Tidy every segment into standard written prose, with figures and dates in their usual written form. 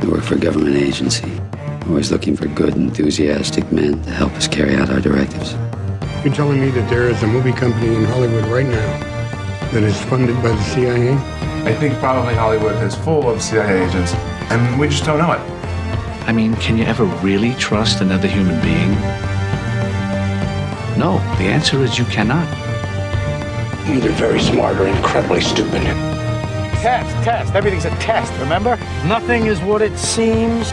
I work for a government agency, always looking for good, enthusiastic men to help us carry out our directives. You're telling me that there is a movie company in Hollywood right now that is funded by the CIA? I think probably Hollywood is full of CIA agents, and we just don't know it. I mean, can you ever really trust another human being? No, the answer is you cannot. Either very smart or incredibly stupid. Test. Everything's a test, remember? Nothing is what it seems.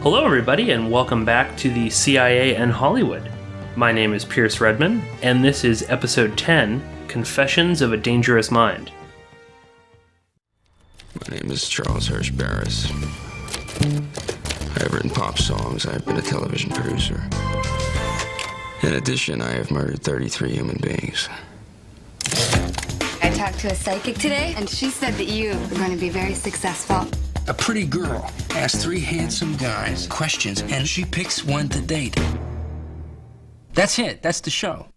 Hello, everybody, and welcome back to the CIA and Hollywood. My name is Pierce Redman, and this is episode 10, Confessions of a Dangerous Mind. My name is Chuck Barris. I have written pop songs. I have been a television producer. In addition, I have murdered 33 human beings. I talked to a psychic today, and she said that you are going to be very successful. A pretty girl asks three handsome guys questions, and she picks one to date. That's it. That's the show.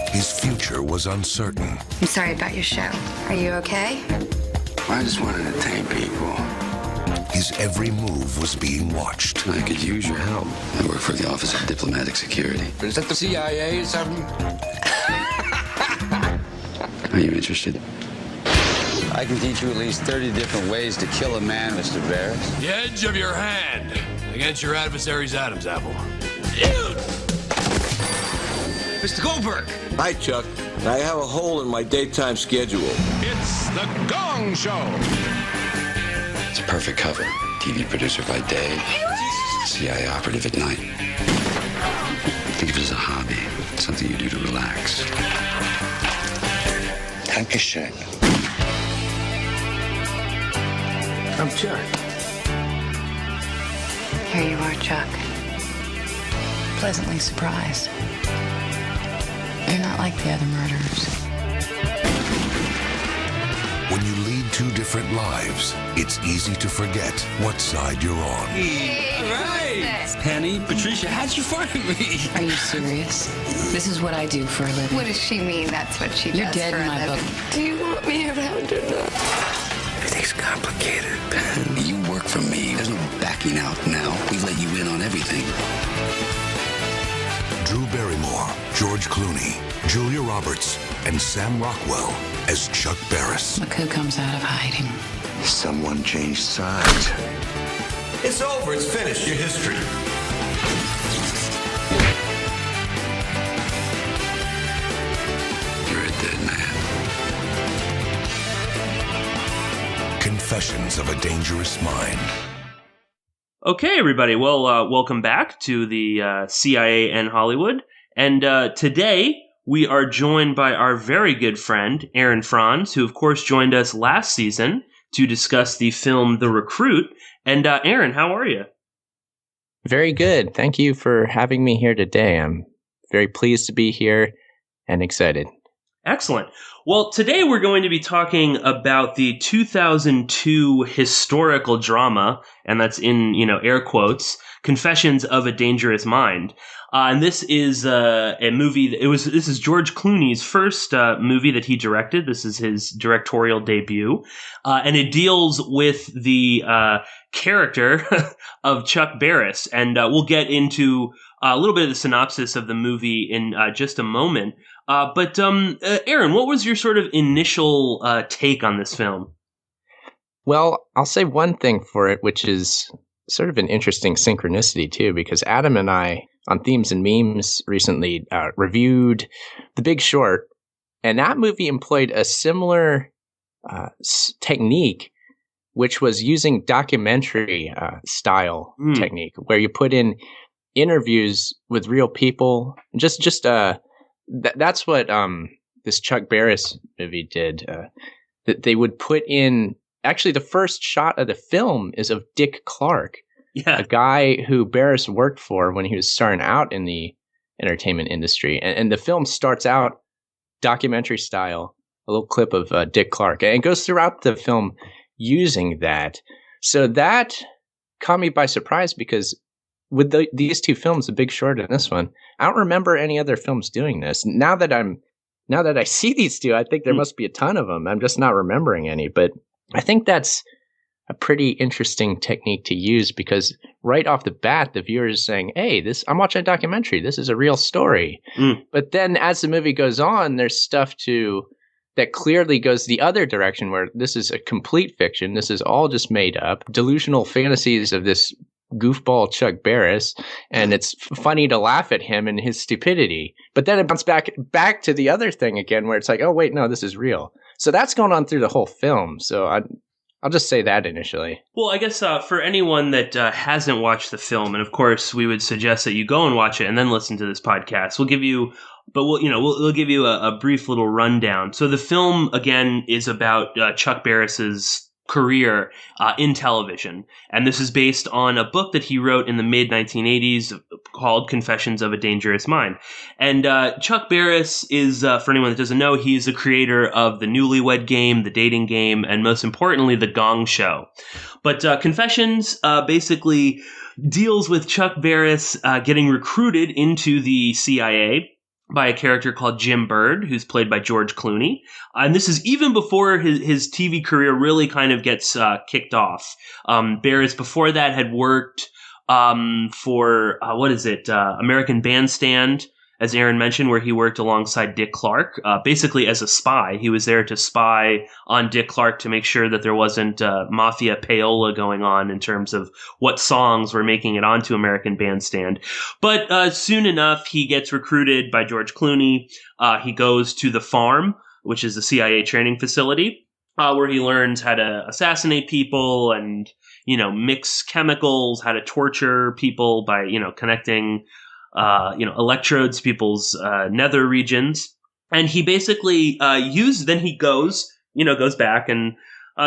His future was uncertain. I'm sorry about your show. Are you okay? I just want to entertain people. His every move was being watched. I could use your help. I work for the Office of Diplomatic Security. Is that the CIA or something? Are you interested? I can teach you at least 30 different ways to kill a man, Mr. Barris. The edge of your hand against your adversary's Adam's apple. Mr. Goldberg! Hi, Chuck. I have a hole in my daytime schedule. It's the Gong Show. It's a perfect cover. TV producer by day, CIA operative at night. Think of it as a hobby, something you do to relax. Dankeschön. I'm Chuck. Here you are, Chuck. Pleasantly surprised. You're not like the other murderers. When you lead two different lives, it's easy to forget what side you're on. Right! Penny, Patricia, how'd you find me? Are you serious? This is what I do for a living. What does she mean that's what she You're does dead for in a my living? book. Do you want me around or not? Everything's complicated, Pen. You work for me. There's no backing out now. We let you in on everything. Drew Barrymore, George Clooney, Julia Roberts, and Sam Rockwell as Chuck Barris. Look who comes out of hiding. Someone changed sides. It's over. It's finished. Your history. You're a dead man. Confessions of a Dangerous Mind. Okay, everybody. Well, welcome back to the CIA and Hollywood. And today, we are joined by our very good friend, Aaron Franz, who, of course, joined us last season to discuss the film The Recruit. And Aaron, how are you? Very good. Thank you for having me here today. I'm very pleased to be here and excited. Excellent. Well, today we're going to be talking about the 2002 historical drama, and that's in, air quotes, Confessions of a Dangerous Mind. And this is a movie. This is George Clooney's first movie that he directed. This is his directorial debut, and it deals with the character of Chuck Barris. And we'll get into a little bit of the synopsis of the movie in just a moment. But Aaron, what was your sort of initial take on this film? Well, I'll say one thing for it, which is sort of an interesting synchronicity too, because Adam and I on Themes and Memes recently reviewed The Big Short, and that movie employed a similar technique, which was using documentary style technique, where you put in interviews with real people. That's what this Chuck Barris movie did. That they would put in. Actually, the first shot of the film is of Dick Clark, a guy who Barris worked for when he was starting out in the entertainment industry. And the film starts out documentary style, a little clip of Dick Clark, and it goes throughout the film using that. So that caught me by surprise, because with these two films, The Big Short and this one, I don't remember any other films doing this. Now that I'm now that I see these two, I think there must be a ton of them. I'm just not remembering any. But I think that's a pretty interesting technique to use because right off the bat, the viewer is saying, hey, I'm watching a documentary. This is a real story. But then as the movie goes on, there's stuff that clearly goes the other direction where this is a complete fiction. This is all just made up. Delusional fantasies of this goofball Chuck Barris, and it's funny to laugh at him and his stupidity. But then it bounces back to the other thing again where it's like, oh, wait, no, this is real. So that's going on through the whole film. So I'll just say that initially. Well, I guess for anyone that hasn't watched the film, and of course we would suggest that you go and watch it and then listen to this podcast. We'll give you a brief little rundown. So the film again is about Chuck Barris's career in television, and this is based on a book that he wrote in the mid-1980s called Confessions of a Dangerous Mind. And Chuck Barris is, for anyone that doesn't know, he's the creator of the Newlywed Game, the dating game, and most importantly, the Gong Show. But Confessions basically deals with Chuck Barris getting recruited into the CIA by a character called Jim Bird, who's played by George Clooney. And this is even before his TV career really kind of gets kicked off. Barris, before that, had worked for, American Bandstand, as Aaron mentioned, where he worked alongside Dick Clark, basically as a spy. He was there to spy on Dick Clark to make sure that there wasn't mafia payola going on in terms of what songs were making it onto American Bandstand. But soon enough, he gets recruited by George Clooney. He goes to the farm, which is the CIA training facility, where he learns how to assassinate people and, mix chemicals, how to torture people by, connecting electrodes to people's nether regions. And he basically then he goes back and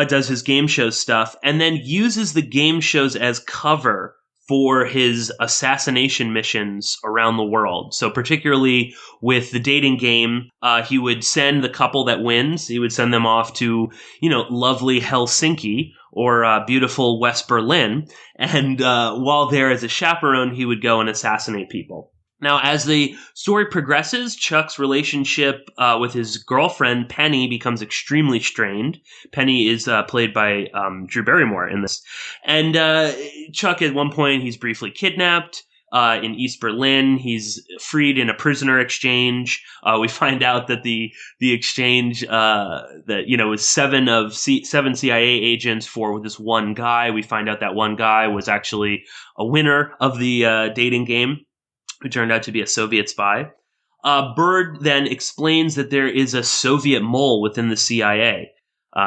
does his game show stuff and then uses the game shows as cover for his assassination missions around the world. So particularly with the dating game, he would send the couple that wins, he would send them off to, lovely Helsinki or beautiful West Berlin. And while there as a chaperone, he would go and assassinate people. Now, as the story progresses, Chuck's relationship with his girlfriend, Penny, becomes extremely strained. Penny is played by Drew Barrymore in this. And Chuck, at one point, he's briefly kidnapped in East Berlin. He's freed in a prisoner exchange. We find out that the exchange was seven CIA agents for this one guy. We find out that one guy was actually a winner of the dating game, who turned out to be a Soviet spy. Bird then explains that there is a Soviet mole within the CIA.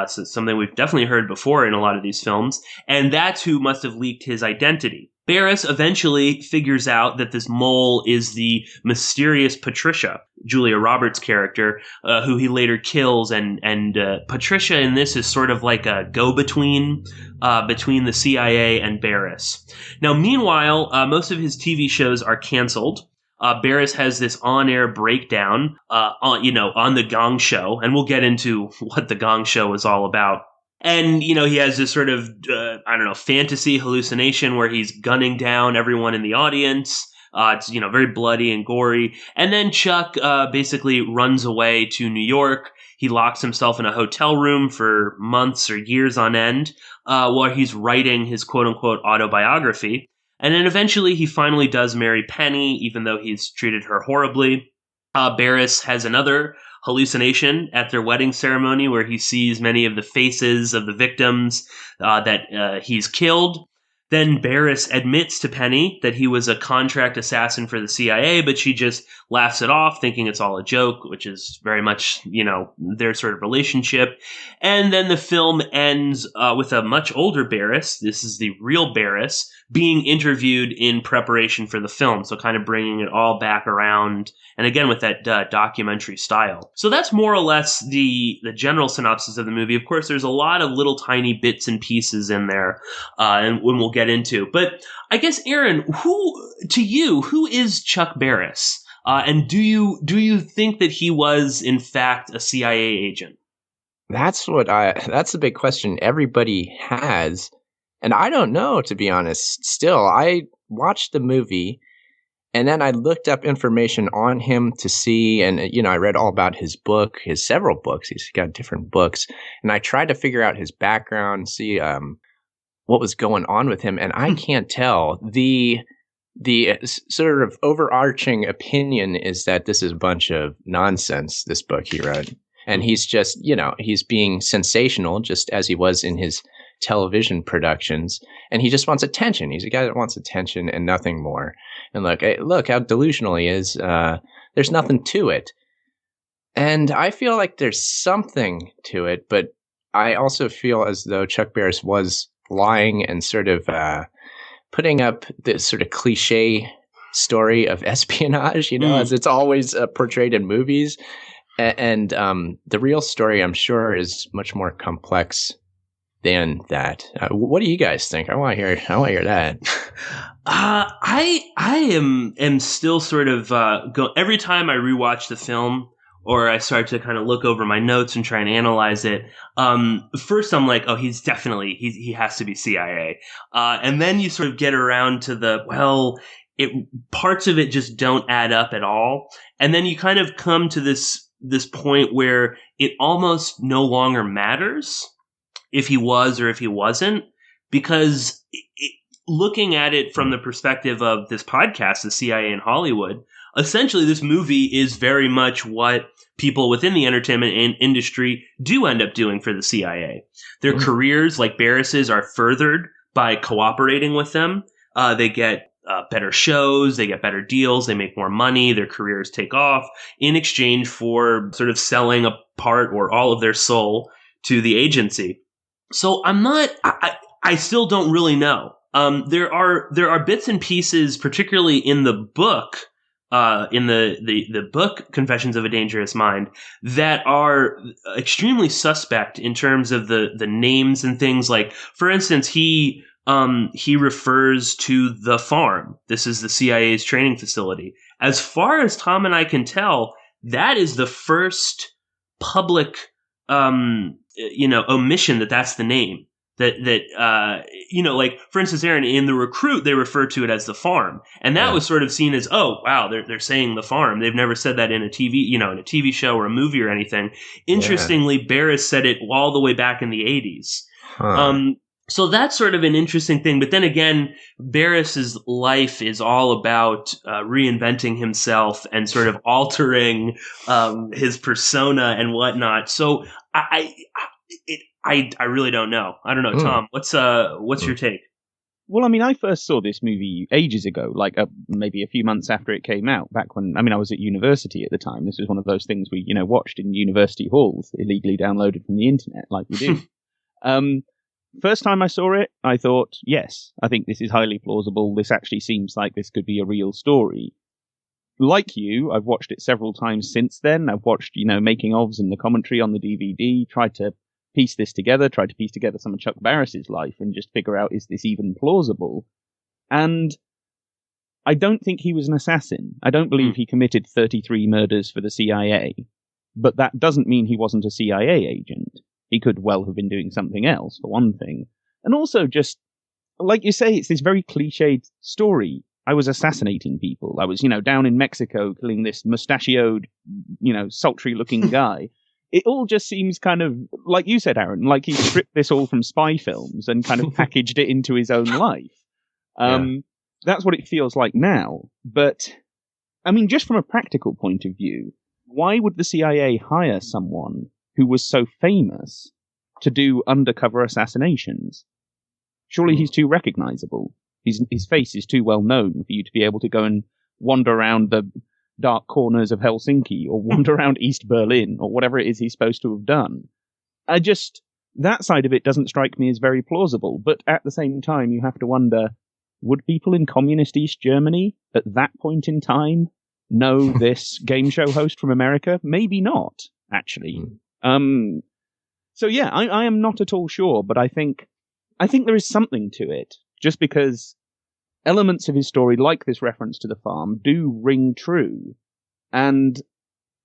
So it's something we've definitely heard before in a lot of these films. And that's who must have leaked his identity. Barris eventually figures out that this mole is the mysterious Patricia, Julia Roberts' character, who he later kills. And Patricia in this is sort of like a go-between between the CIA and Barris. Now, meanwhile, most of his TV shows are canceled. Barris has this on-air breakdown on the Gong Show, and we'll get into what the Gong Show is all about. And, he has this sort of, fantasy hallucination where he's gunning down everyone in the audience. It's, very bloody and gory. And then Chuck basically runs away to New York. He locks himself in a hotel room for months or years on end while he's writing his quote-unquote autobiography. And then eventually he finally does marry Penny, even though he's treated her horribly. Barris has another hallucination at their wedding ceremony where he sees many of the faces of the victims that he's killed. Then Barris admits to Penny that he was a contract assassin for the CIA, but she just laughs it off, thinking it's all a joke, which is very much, their sort of relationship. And then the film ends with a much older Barris. This is the real Barris being interviewed in preparation for the film. So kind of bringing it all back around. And again, with that documentary style. So that's more or less the general synopsis of the movie. Of course, there's a lot of little tiny bits and pieces in there, and we'll get into. But I guess, Aaron, who is Chuck Barris? And do you think that he was, in fact, a CIA agent? That's the big question everybody has. And I don't know, to be honest. Still, I watched the movie, And then I looked up information on him to see, and, I read all about his book, his several books. He's got different books. And I tried to figure out his background, see what was going on with him. And I can't tell. The sort of overarching opinion is that this is a bunch of nonsense, this book he wrote. And he's just, he's being sensational, just as he was in his television productions. And he just wants attention. He's a guy that wants attention and nothing more. And look how delusional he is. There's nothing to it. And I feel like there's something to it, but I also feel as though Chuck Barris was lying and sort of putting up this sort of cliche story of espionage, as it's always portrayed in movies. And the real story, I'm sure, is much more complex than that. What do you guys think? I want to hear that. I am still sort of every time I rewatch the film or I start to kind of look over my notes and try and analyze it. First I'm like, oh, he's definitely he has to be CIA. And then you sort of get around to parts of it just don't add up at all. And then you kind of come to this point where it almost no longer matters if he was or if he wasn't, because looking at it from the perspective of this podcast, the CIA in Hollywood, essentially this movie is very much what people within the entertainment industry do end up doing for the CIA. Their careers, like Barris's, are furthered by cooperating with them. They get better shows, they get better deals, they make more money, their careers take off in exchange for sort of selling a part or all of their soul to the agency. So I still don't really know. There are bits and pieces, particularly in the book, in the book Confessions of a Dangerous Mind, that are extremely suspect in terms of the names and things. Like, for instance, he refers to the farm. This is the CIA's training facility. As far as Tom and I can tell, that is the first public omission that's the name. Like, for instance, Aaron, in The Recruit, they refer to it as the farm. And that was sort of seen as, oh, wow, they're saying the farm. They've never said that in a TV show or a movie or anything. Interestingly, Barris said it all the way back in the 80s. Huh. So that's sort of an interesting thing. But then again, Barris's life is all about reinventing himself and sort of altering his persona and whatnot. So I really don't know. I don't know, Tom. What's your take? Well, I mean, I first saw this movie ages ago, like maybe a few months after it came out. Back when, I was at university at the time. This was one of those things we, watched in university halls, illegally downloaded from the internet, like we do. First time I saw it, I thought, yes, I think this is highly plausible. This actually seems like this could be a real story. Like you, I've watched it several times since then. I've watched, making ofs and the commentary on the DVD, tried to piece together some of Chuck Barris's life and just figure out, is this even plausible? And I don't think he was an assassin. I don't believe he committed 33 murders for the CIA, but that doesn't mean he wasn't a CIA agent. He could well have been doing something else, for one thing. And also, just, like you say, it's this very cliched story. I was assassinating people. I was, down in Mexico killing this mustachioed, sultry-looking guy. It all just seems kind of, like you said, Aaron, like he stripped this all from spy films and kind of packaged it into his own life. That's what it feels like now. But, just from a practical point of view, why would the CIA hire someone who was so famous to do undercover assassinations? Surely he's too recognizable. His face is too well known for you to be able to go and wander around the dark corners of Helsinki or wander around East Berlin or whatever it is he's supposed to have done. That side of it doesn't strike me as very plausible. But at the same time, you have to wonder, would people in communist East Germany at that point in time know this game show host from America? Maybe not, actually. So yeah, I am not at all sure, but I think there is something to it, just because elements of his story, like this reference to the farm, do ring true. And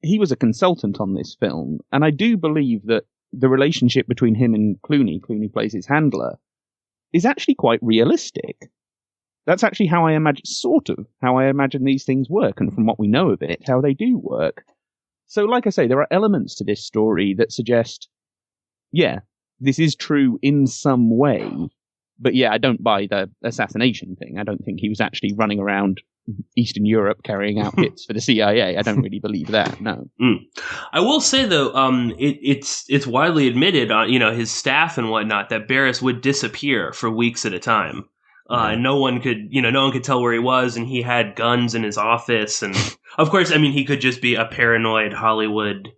he was a consultant on this film, and I do believe that the relationship between him and Clooney plays his handler, is actually quite realistic. that's actually how I imagine these things work, and from what we know of it, how they do work. So, like I say, there are elements to this story that suggest, yeah, this is true in some way. But yeah, I don't buy the assassination thing. I don't think he was actually running around Eastern Europe carrying out hits for the CIA. I don't really believe that. No. I will say though, it's widely admitted, his staff and whatnot, that Barris would disappear for weeks at a time. And no one could tell where he was, and he had guns in his office, and of course, I mean, he could just be a paranoid Hollywood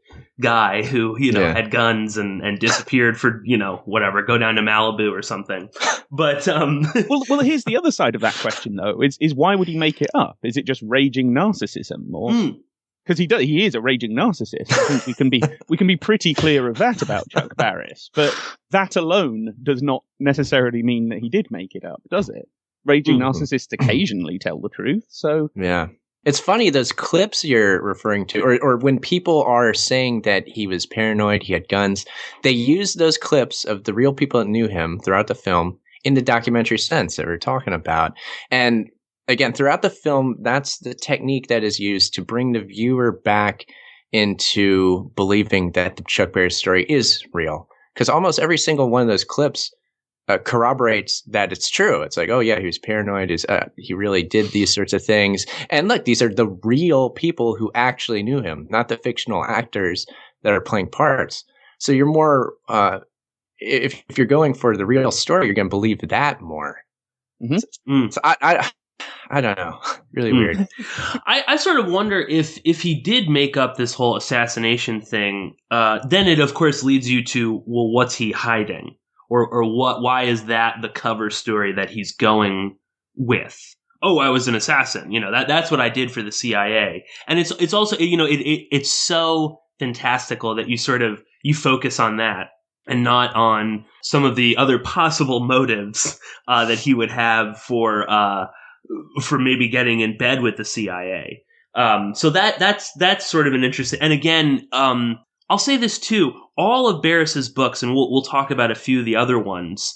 guy who, had guns and disappeared for, whatever, go down to Malibu or something. But well, here's the other side of that question though: is why would he make it up? Is it just raging narcissism, or because he is a raging narcissist? I think we can be pretty clear of that about Chuck Barris, but that alone does not necessarily mean that he did make it up, does it? Raging narcissists occasionally tell the truth, so yeah. It's funny, those clips you're referring to, or when people are saying that he was paranoid, he had guns, they use those clips of the real people that knew him throughout the film in the documentary sense that we're talking about. And again, throughout the film, that's the technique that is used to bring the viewer back into believing that the Chuck Barris story is real. Because almost every single one of those clips corroborates that it's true. It's like, oh yeah, he was paranoid. He really did these sorts of things. And look, these are the real people who actually knew him, not the fictional actors that are playing parts. So you're more, if you're going for the real story, you're going to believe that more. So I don't know. Really weird. I sort of wonder if he did make up this whole assassination thing, then it of course leads you to, well, what's he hiding? Or what? Why is that the cover story that he's going with? Oh, I was an assassin. That's what I did for the CIA. And it's also, it's so fantastical that you focus on that and not on some of the other possible motives that he would have for maybe getting in bed with the CIA. So that's sort of an interesting. And again, I'll say this too. All of Barris's books, and we'll talk about a few of the other ones,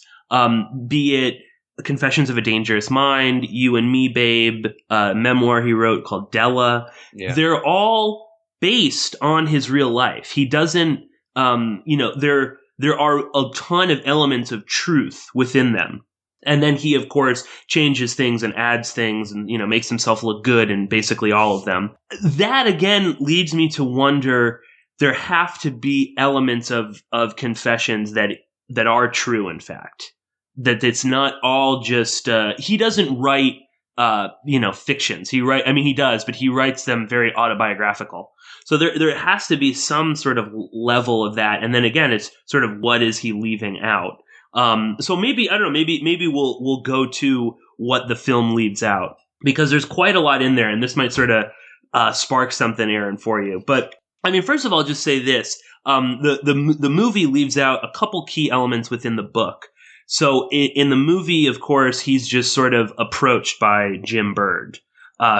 be it Confessions of a Dangerous Mind, You and Me, Babe, a memoir he wrote called Della. Yeah. They're all based on his real life. He doesn't, there are a ton of elements of truth within them. And then he, of course, changes things and adds things and, makes himself look good in basically all of them. That, again, leads me to wonder, there have to be elements of confessions that are true, in fact. That it's not all just, he doesn't write, fictions. He does, but he writes them very autobiographical. So there has to be some sort of level of that. And then again, it's sort of, what is he leaving out? So maybe, I don't know, maybe we'll go to what the film leaves out, because there's quite a lot in there, and this might sort of, spark something, Aaron, for you. But first of all, I'll just say this. The movie leaves out a couple key elements within the book. So in the movie, of course, he's just sort of approached by Jim Bird,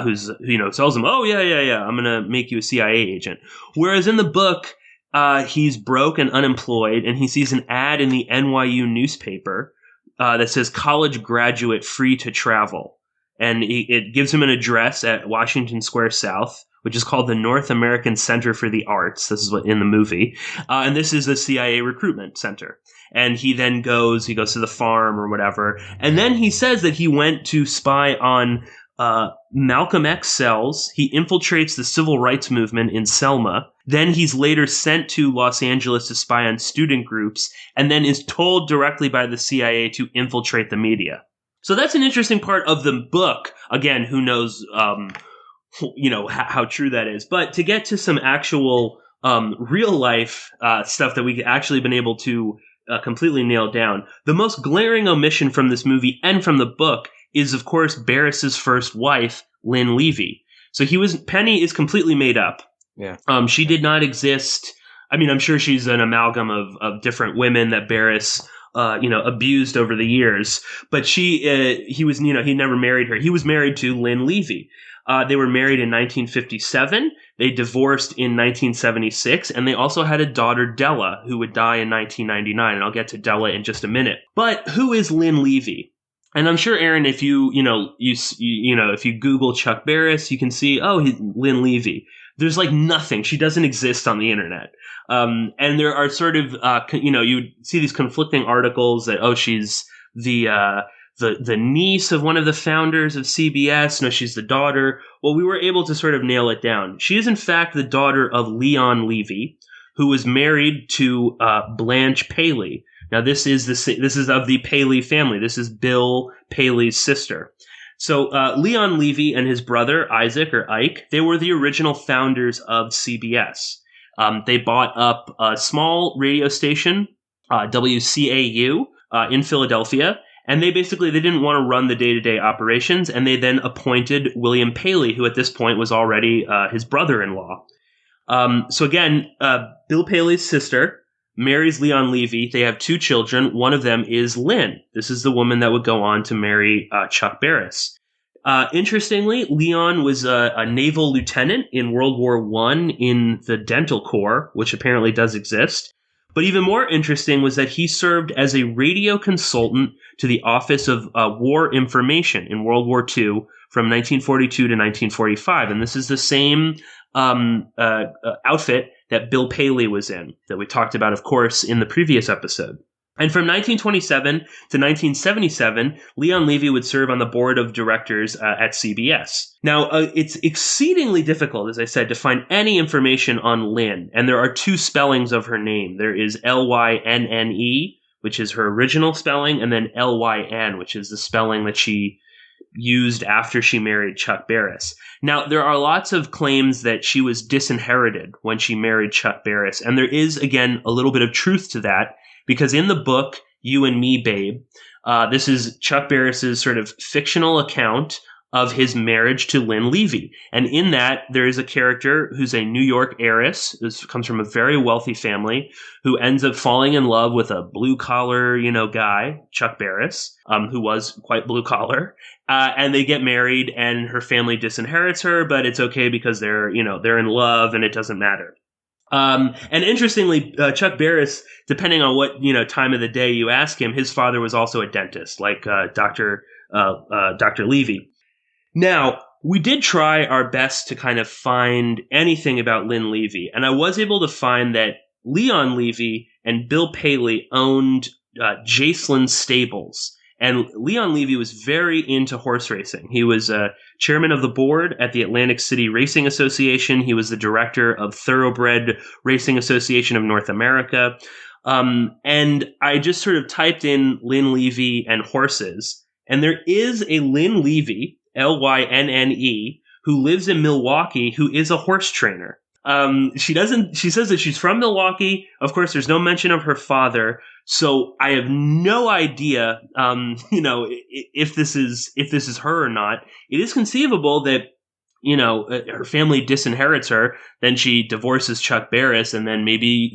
who's, tells him, oh, yeah, I'm going to make you a CIA agent. Whereas in the book, he's broke and unemployed, and he sees an ad in the NYU newspaper that says college graduate free to travel. And it gives him an address at Washington Square South, which is called the North American Center for the Arts. This is what in the movie. And this is the CIA recruitment center. And he then goes to the farm or whatever. And then he says that he went to spy on Malcolm X cells. He infiltrates the civil rights movement in Selma. Then he's later sent to Los Angeles to spy on student groups, and then is told directly by the CIA to infiltrate the media. So that's an interesting part of the book. Again, who knows, how true that is. But to get to some actual real life stuff that we've actually been able to completely nail down, the most glaring omission from this movie and from the book is, of course, Barris's first wife, Lyn Levy. So Penny is completely made up. Yeah. She did not exist. I'm sure she's an amalgam of different women that Barris abused over the years, but he never married her. He was married to Lyn Levy. They were married in 1957. They divorced in 1976, and they also had a daughter, Della, who would die in 1999. And I'll get to Della in just a minute. But who is Lyn Levy? And I'm sure, Aaron, if you Google Chuck Barris, you can see, Lyn Levy. There's like nothing. She doesn't exist on the internet. And there are sort of, you see these conflicting articles that, she's the niece of one of the founders of CBS. No, she's the daughter. Well, we were able to sort of nail it down. She is, in fact, the daughter of Lyn Levy, who was married to Blanche Paley. Now, this is of the Paley family. This is Bill Paley's sister. So Lyn Levy and his brother, Isaac or Ike, they were the original founders of CBS. They bought up a small radio station, WCAU, in Philadelphia, and they didn't want to run the day-to-day operations, and they then appointed William Paley, who at this point was already his brother-in-law. So again, Bill Paley's sister marries Lyn Levy. They have 2 children. One of them is Lyn. This is the woman that would go on to marry Chuck Barris. Interestingly, Lyn was a naval lieutenant in World War I in the Dental Corps, which apparently does exist. But even more interesting was that he served as a radio consultant to the Office of War Information in World War II from 1942 to 1945. And this is the same outfit that Bill Paley was in, that we talked about, of course, in the previous episode. And from 1927 to 1977, Lyn Levy would serve on the board of directors at CBS. Now, it's exceedingly difficult, as I said, to find any information on Lyn, and there are 2 spellings of her name. There is Lynne, which is her original spelling, and then Lyn, which is the spelling that she used after she married Chuck Barris. Now, there are lots of claims that she was disinherited when she married Chuck Barris, and there is, again, a little bit of truth to that, because in the book, You and Me, Babe, this is Chuck Barris's sort of fictional account of his marriage to Lyn Levy. And in that, there is a character who's a New York heiress, who comes from a very wealthy family, who ends up falling in love with a blue-collar, guy, Chuck Barris, who was quite blue-collar. And they get married, and her family disinherits her, but it's okay because they're in love, and it doesn't matter. And interestingly, Chuck Barris, depending on what time of the day you ask him, his father was also a dentist, like Dr. Levy. Now, we did try our best to kind of find anything about Lyn Levy, and I was able to find that Lyn Levy and Bill Paley owned Jacelyn Stables. And Lyn Levy was very into horse racing. He was chairman of the board at the Atlantic City Racing Association. He was the director of Thoroughbred Racing Association of North America. And I just sort of typed in Lyn Levy and horses. And there is a Lyn Levy, Lynne, who lives in Milwaukee, who is a horse trainer. She says that she's from Milwaukee. Of course, there's no mention of her father. So I have no idea, if this is her or not. It is conceivable that, her family disinherits her, then she divorces Chuck Barris, and then maybe,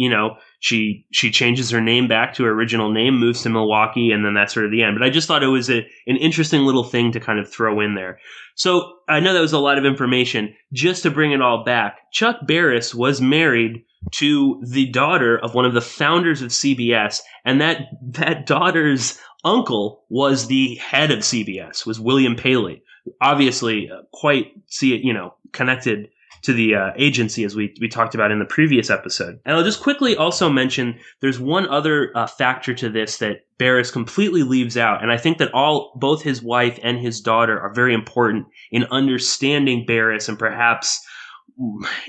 she changes her name back to her original name, moves to Milwaukee, and then that's sort of the end. But I just thought it was an interesting little thing to kind of throw in there. So I know that was a lot of information. Just to bring it all back, Chuck Barris was married to the daughter of one of the founders of CBS, and that daughter's uncle was the head of CBS, was William Paley. Obviously, quite connected to the agency, as we talked about in the previous episode. And I'll just quickly also mention there's one other factor to this that Barris completely leaves out, and I think that both his wife and his daughter are very important in understanding Barris and perhaps,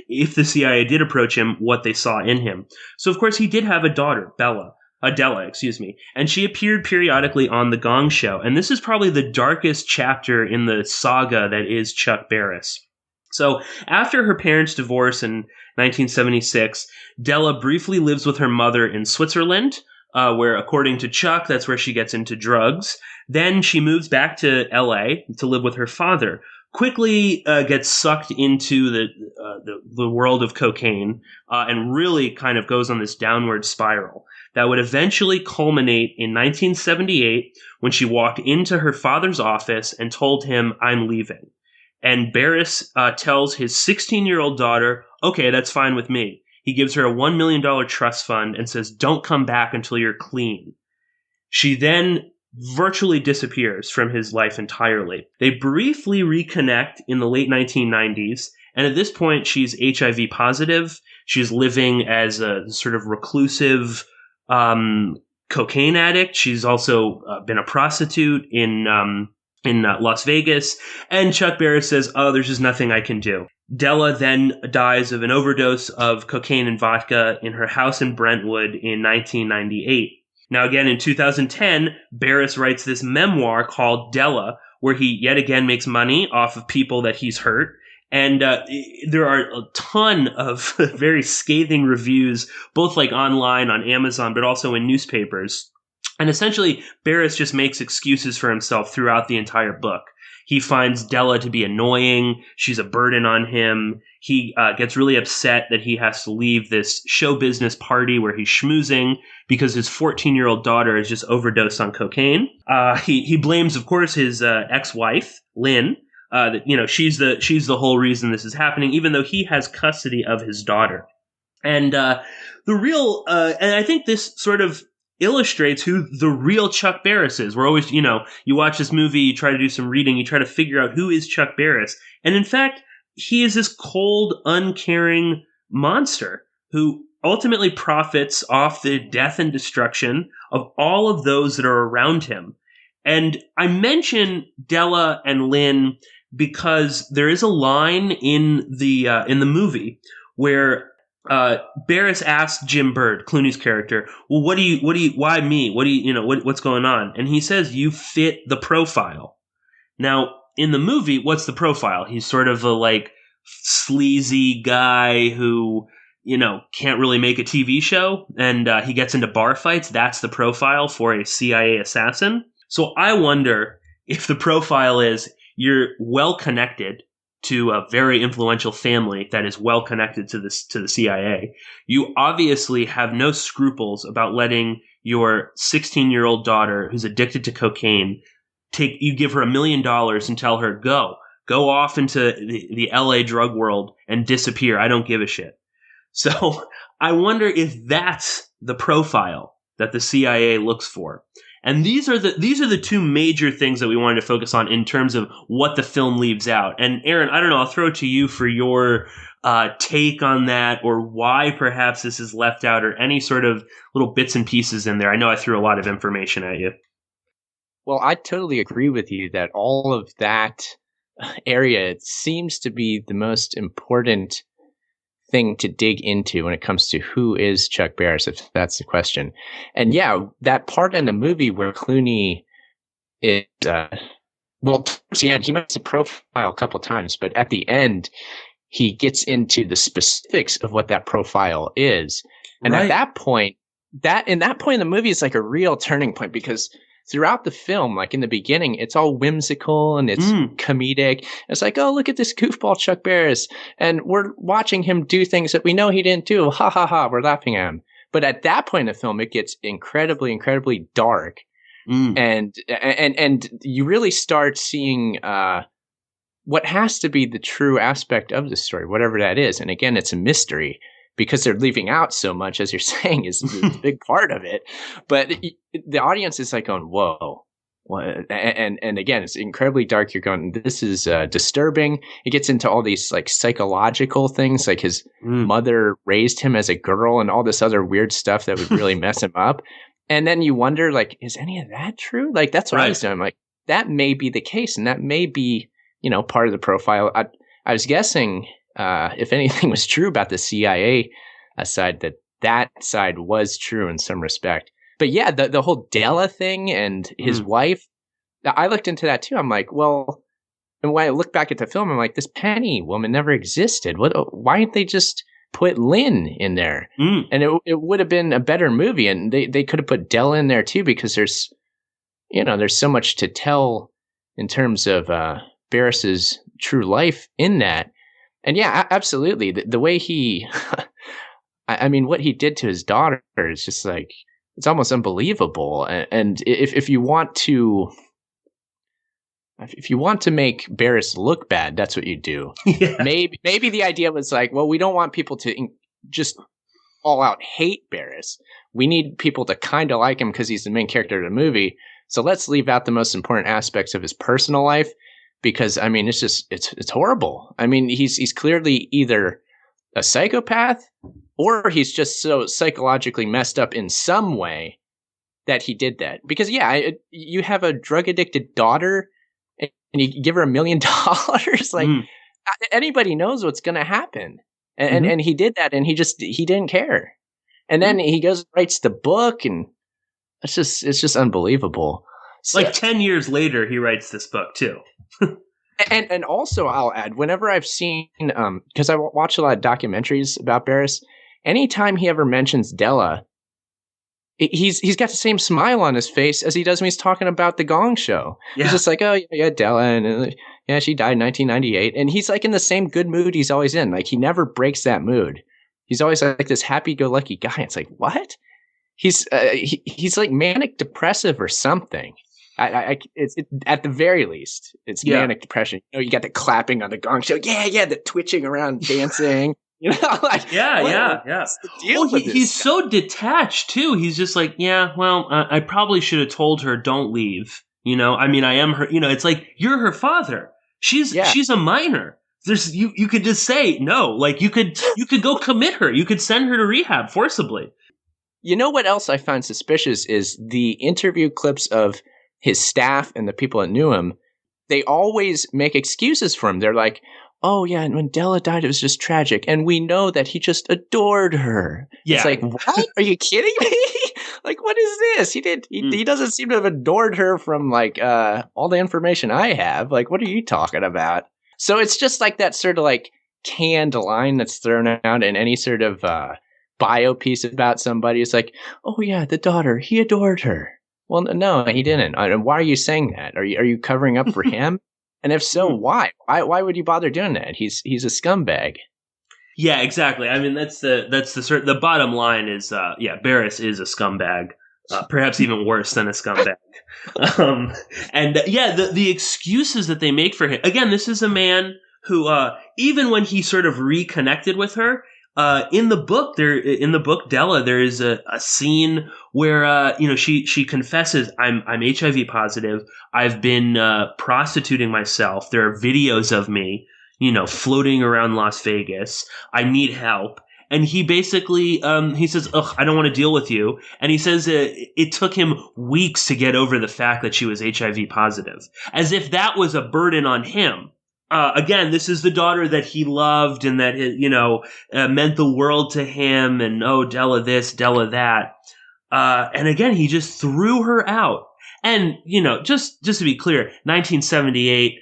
if the CIA did approach him, what they saw in him. So, of course, he did have a daughter, Della, and she appeared periodically on The Gong Show. And this is probably the darkest chapter in the saga that is Chuck Barris. So after her parents' divorce in 1976, Della briefly lives with her mother in Switzerland, where, according to Chuck, that's where she gets into drugs. Then she moves back to L.A. to live with her father. Quickly gets sucked into the world of cocaine and really kind of goes on this downward spiral that would eventually culminate in 1978 when she walked into her father's office and told him, "I'm leaving." And Barris tells his 16-year-old daughter, "Okay, that's fine with me." He gives her a $1 million trust fund and says, "Don't come back until you're clean." She then virtually disappears from his life entirely. They briefly reconnect in the late 1990s, and at this point, she's HIV positive. She's living as a sort of reclusive cocaine addict. She's also been a prostitute in Las Vegas. And Chuck Barris says, oh, there's just nothing I can do. Della then dies of an overdose of cocaine and vodka in her house in Brentwood in 1998. Now, again, in 2010, Barris writes this memoir called Della, where he yet again makes money off of people that he's hurt. And there are a ton of very scathing reviews, both like online on Amazon, but also in newspapers. And essentially, Barris just makes excuses for himself throughout the entire book. He finds Della to be annoying. She's a burden on him. He gets really upset that he has to leave this show business party where he's schmoozing because his 14-year-old daughter has just overdosed on cocaine. He blames, of course, his ex-wife, Lyn. She's the whole reason this is happening, even though he has custody of his daughter. And and I think this sort of illustrates who the real Chuck Barris is. We're always, you watch this movie, you try to do some reading, you try to figure out who is Chuck Barris. And in fact, he is this cold, uncaring monster who ultimately profits off the death and destruction of all of those that are around him. And I mention Della and Lyn because there is a line in the movie where Barris asked Jim Bird, Clooney's character, well, why me? What's going on? And he says, you fit the profile. Now, in the movie, what's the profile? He's sort of a sleazy guy who, can't really make a TV show, and he gets into bar fights. That's the profile for a CIA assassin. So I wonder if the profile is you're well connected to a very influential family that is well connected to the CIA. You obviously have no scruples about letting your 16-year-old daughter who's addicted to cocaine you give her $1 million and tell her, go off into the LA drug world and disappear. I don't give a shit. So I wonder if that's the profile that the CIA looks for. And these are the two major things that we wanted to focus on in terms of what the film leaves out. And Aaron, I don't know, I'll throw it to you for your take on that, or why perhaps this is left out, or any sort of little bits and pieces in there. I know I threw a lot of information at you. Well, I totally agree with you that all of that area seems to be the most important thing to dig into when it comes to who is Chuck Barris, if that's the question. And yeah, that part in the movie where Clooney is, towards the end, he makes a profile a couple of times, but at the end, he gets into the specifics of what that profile is. And at that point, in the movie is like a real turning point, because throughout the film, like in the beginning, it's all whimsical and it's comedic. It's like, oh, look at this goofball Chuck Barris. And we're watching him do things that we know he didn't do. Ha ha ha. We're laughing at him. But at that point in the film, it gets incredibly, incredibly dark. And you really start seeing what has to be the true aspect of the story, whatever that is. And again, it's a mystery, because they're leaving out so much, as you're saying, is a big part of it. But the audience is like going, whoa. And again, it's incredibly dark. You're going, this is disturbing. It gets into all these like psychological things, like his mother raised him as a girl and all this other weird stuff that would really mess him up. And then you wonder, like, is any of that true? Like, that's what I was doing. I'm like, that may be the case. And that may be, part of the profile. I was guessing, if anything was true about the CIA side, that side was true in some respect. But yeah, the whole Della thing and his wife, I looked into that too. I'm like, well, and when I look back at the film, I'm like, this Penny woman never existed. Why didn't they just put Lyn in there? And it would have been a better movie. And they could have put Della in there too, because there's so much to tell in terms of Barris's true life in that. And yeah, absolutely. The way he, what he did to his daughter is just like, it's almost unbelievable. And if you want to make Barris look bad, that's what you do. Yeah. Maybe the idea was like, well, we don't want people to just all out hate Barris. We need people to kind of like him because he's the main character of the movie. So let's leave out the most important aspects of his personal life, because I mean, it's horrible. I mean, he's clearly either a psychopath or he's just so psychologically messed up in some way that he did that. Because you have a drug addicted daughter and you give her $1 million. Like anybody knows what's going to happen. And he did that, and he didn't care. And then he goes and writes the book, and it's just unbelievable. So, like 10 years later, he writes this book too. and also, I'll add, whenever I've seen, because I watch a lot of documentaries about Barris, anytime he ever mentions Della, he's got the same smile on his face as he does when he's talking about the Gong Show. Yeah. He's just like, oh yeah, Della, and she died in 1998, and he's like in the same good mood he's always in. Like he never breaks that mood. He's always like this happy-go-lucky guy. It's like, what? He's like manic depressive or something. It's at the very least, it's manic depression. You got the clapping on the Gong Show. Yeah, the twitching around, dancing. Like what's the deal with this he's guy? So detached too. He's just like, I probably should have told her don't leave. I mean, I am her. It's like you're her father. She's a minor. There's you could just say no. Like you could go commit her. You could send her to rehab forcibly. You know what else I find suspicious is the interview clips of his staff and the people that knew him. They always make excuses for him. They're like, oh yeah, and when Della died, it was just tragic. And we know that he just adored her. Yeah. It's like, what? Are you kidding me? Like, what is this? He doesn't seem to have adored her from like all the information I have. Like, what are you talking about? So it's just like that sort of like canned line that's thrown out in any sort of bio piece about somebody. It's like, oh yeah, the daughter, he adored her. Well, no, he didn't. Why are you saying that? Are you covering up for him? And if so, why? Why would you bother doing that? He's a scumbag. Yeah, exactly. I mean, that's the bottom line is, Barris is a scumbag, perhaps even worse than a scumbag. The excuses that they make for him. Again, this is a man who, even when he sort of reconnected with her, in the book Della, there is a scene where she confesses, I'm HIV positive. I've been prostituting myself. There are videos of me, floating around Las Vegas. I need help. And he basically he says, ugh, I don't want to deal with you. And he says it took him weeks to get over the fact that she was HIV positive, as if that was a burden on him. Again, this is the daughter that he loved and that, meant the world to him. And, oh, Della this, Della that. And again, he just threw her out. And, just to be clear, 1978,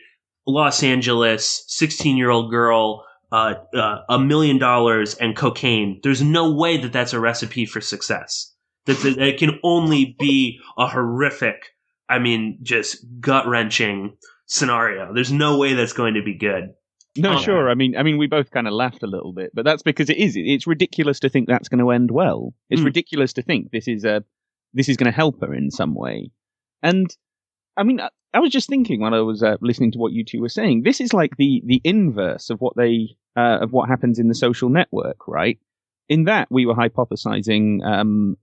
Los Angeles, 16-year-old girl, $1 million and cocaine. There's no way that that's a recipe for success. That it can only be a horrific, just gut-wrenching scenario. There's no way that's going to be good. No, sure. I mean, we both kind of laughed a little bit, but that's because it's ridiculous to think that's going to end well. It's ridiculous to think this is going to help her in some way. And I mean, I was just thinking when I was listening to what you two were saying, this is like the inverse of what happens in The Social Network, right? In that, we were hypothesizing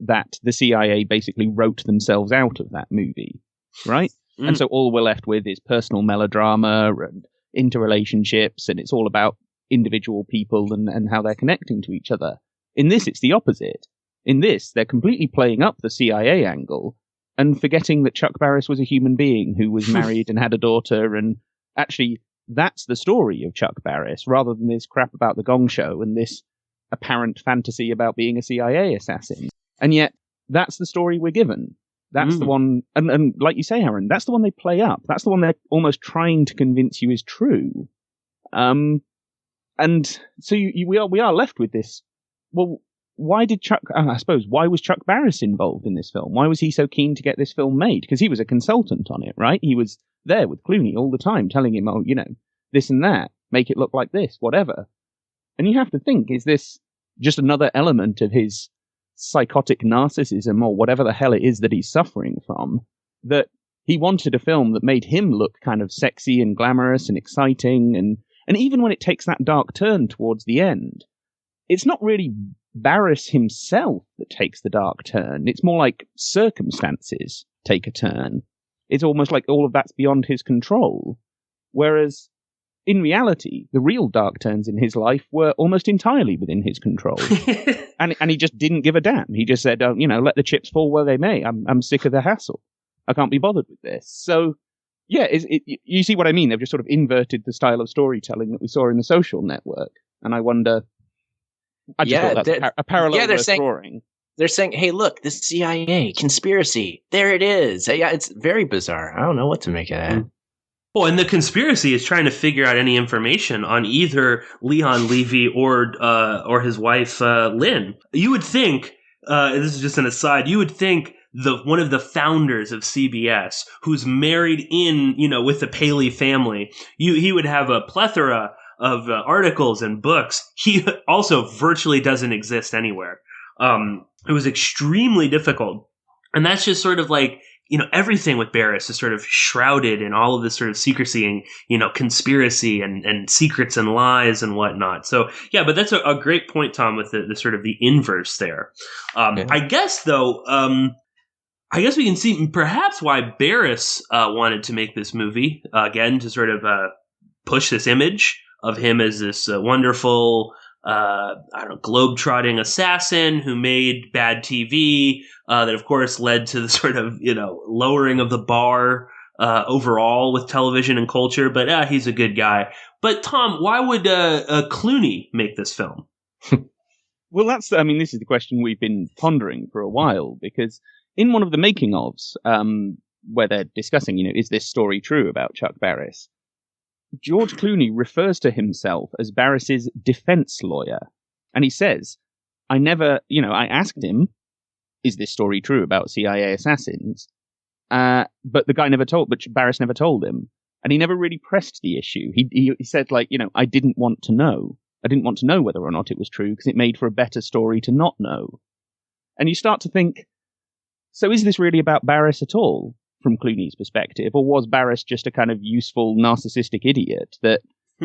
that the CIA basically wrote themselves out of that movie, right? And so all we're left with is personal melodrama and interrelationships, and it's all about individual people and how they're connecting to each other. In this, it's the opposite. In this, they're completely playing up the CIA angle and forgetting that Chuck Barris was a human being who was married and had a daughter, and actually, that's the story of Chuck Barris, rather than this crap about the Gong Show and this apparent fantasy about being a CIA assassin. And yet, that's the story we're given. That's the one, and like you say, Aaron, that's the one they play up. That's the one they're almost trying to convince you is true. And so we are left with this. Well, why was Chuck Barris involved in this film? Why was he so keen to get this film made? Because he was a consultant on it, right? He was there with Clooney all the time, telling him, this and that, make it look like this, whatever. And you have to think, is this just another element of his psychotic narcissism or whatever the hell it is that he's suffering from, that he wanted a film that made him look kind of sexy and glamorous and exciting, and even when it takes that dark turn towards the end, it's not really Barris himself that takes the dark turn. It's more like circumstances take a turn. it's almost like all of that's beyond his control. Whereas, in reality, the real dark turns in his life were almost entirely within his control. and he just didn't give a damn. He just said, let the chips fall where they may. I'm sick of the hassle. I can't be bothered with this. So, yeah, you see what I mean? They've just sort of inverted the style of storytelling that we saw in The Social Network. And I wonder... I just thought that's a parallel drawing. They're saying, hey, look, the CIA, conspiracy. There it is. Yeah, it's very bizarre. I don't know what to make of that. Well, and the conspiracy is trying to figure out any information on either Lyn Levy or his wife, Lyn. You would think, this is just an aside, you would think one of the founders of CBS, who's married in, with the Paley family, he would have a plethora of articles and books. He also virtually doesn't exist anywhere. It was extremely difficult. And that's just sort of like, everything with Barris is sort of shrouded in all of this sort of secrecy and, conspiracy and secrets and lies and whatnot. So, yeah, but that's a great point, Tom, with the sort of the inverse there. I guess, though, we can see perhaps why Barris wanted to make this movie, again, to sort of push this image of him as this wonderful, globe-trotting assassin who made bad TV, that of course led to the sort of, lowering of the bar overall with television and culture. But he's a good guy. But Tom, why would Clooney make this film? Well, this is the question we've been pondering for a while, because in one of the making-ofs, where they're discussing, is this story true about Chuck Barris? George Clooney refers to himself as Barris's defense lawyer. And he says, I asked him, is this story true about CIA assassins? But Barris never told him. And he never really pressed the issue. He said, I didn't want to know. I didn't want to know whether or not it was true because it made for a better story to not know. And you start to think, so is this really about Barris at all? From Clooney's perspective, or was Barris just a kind of useful narcissistic idiot that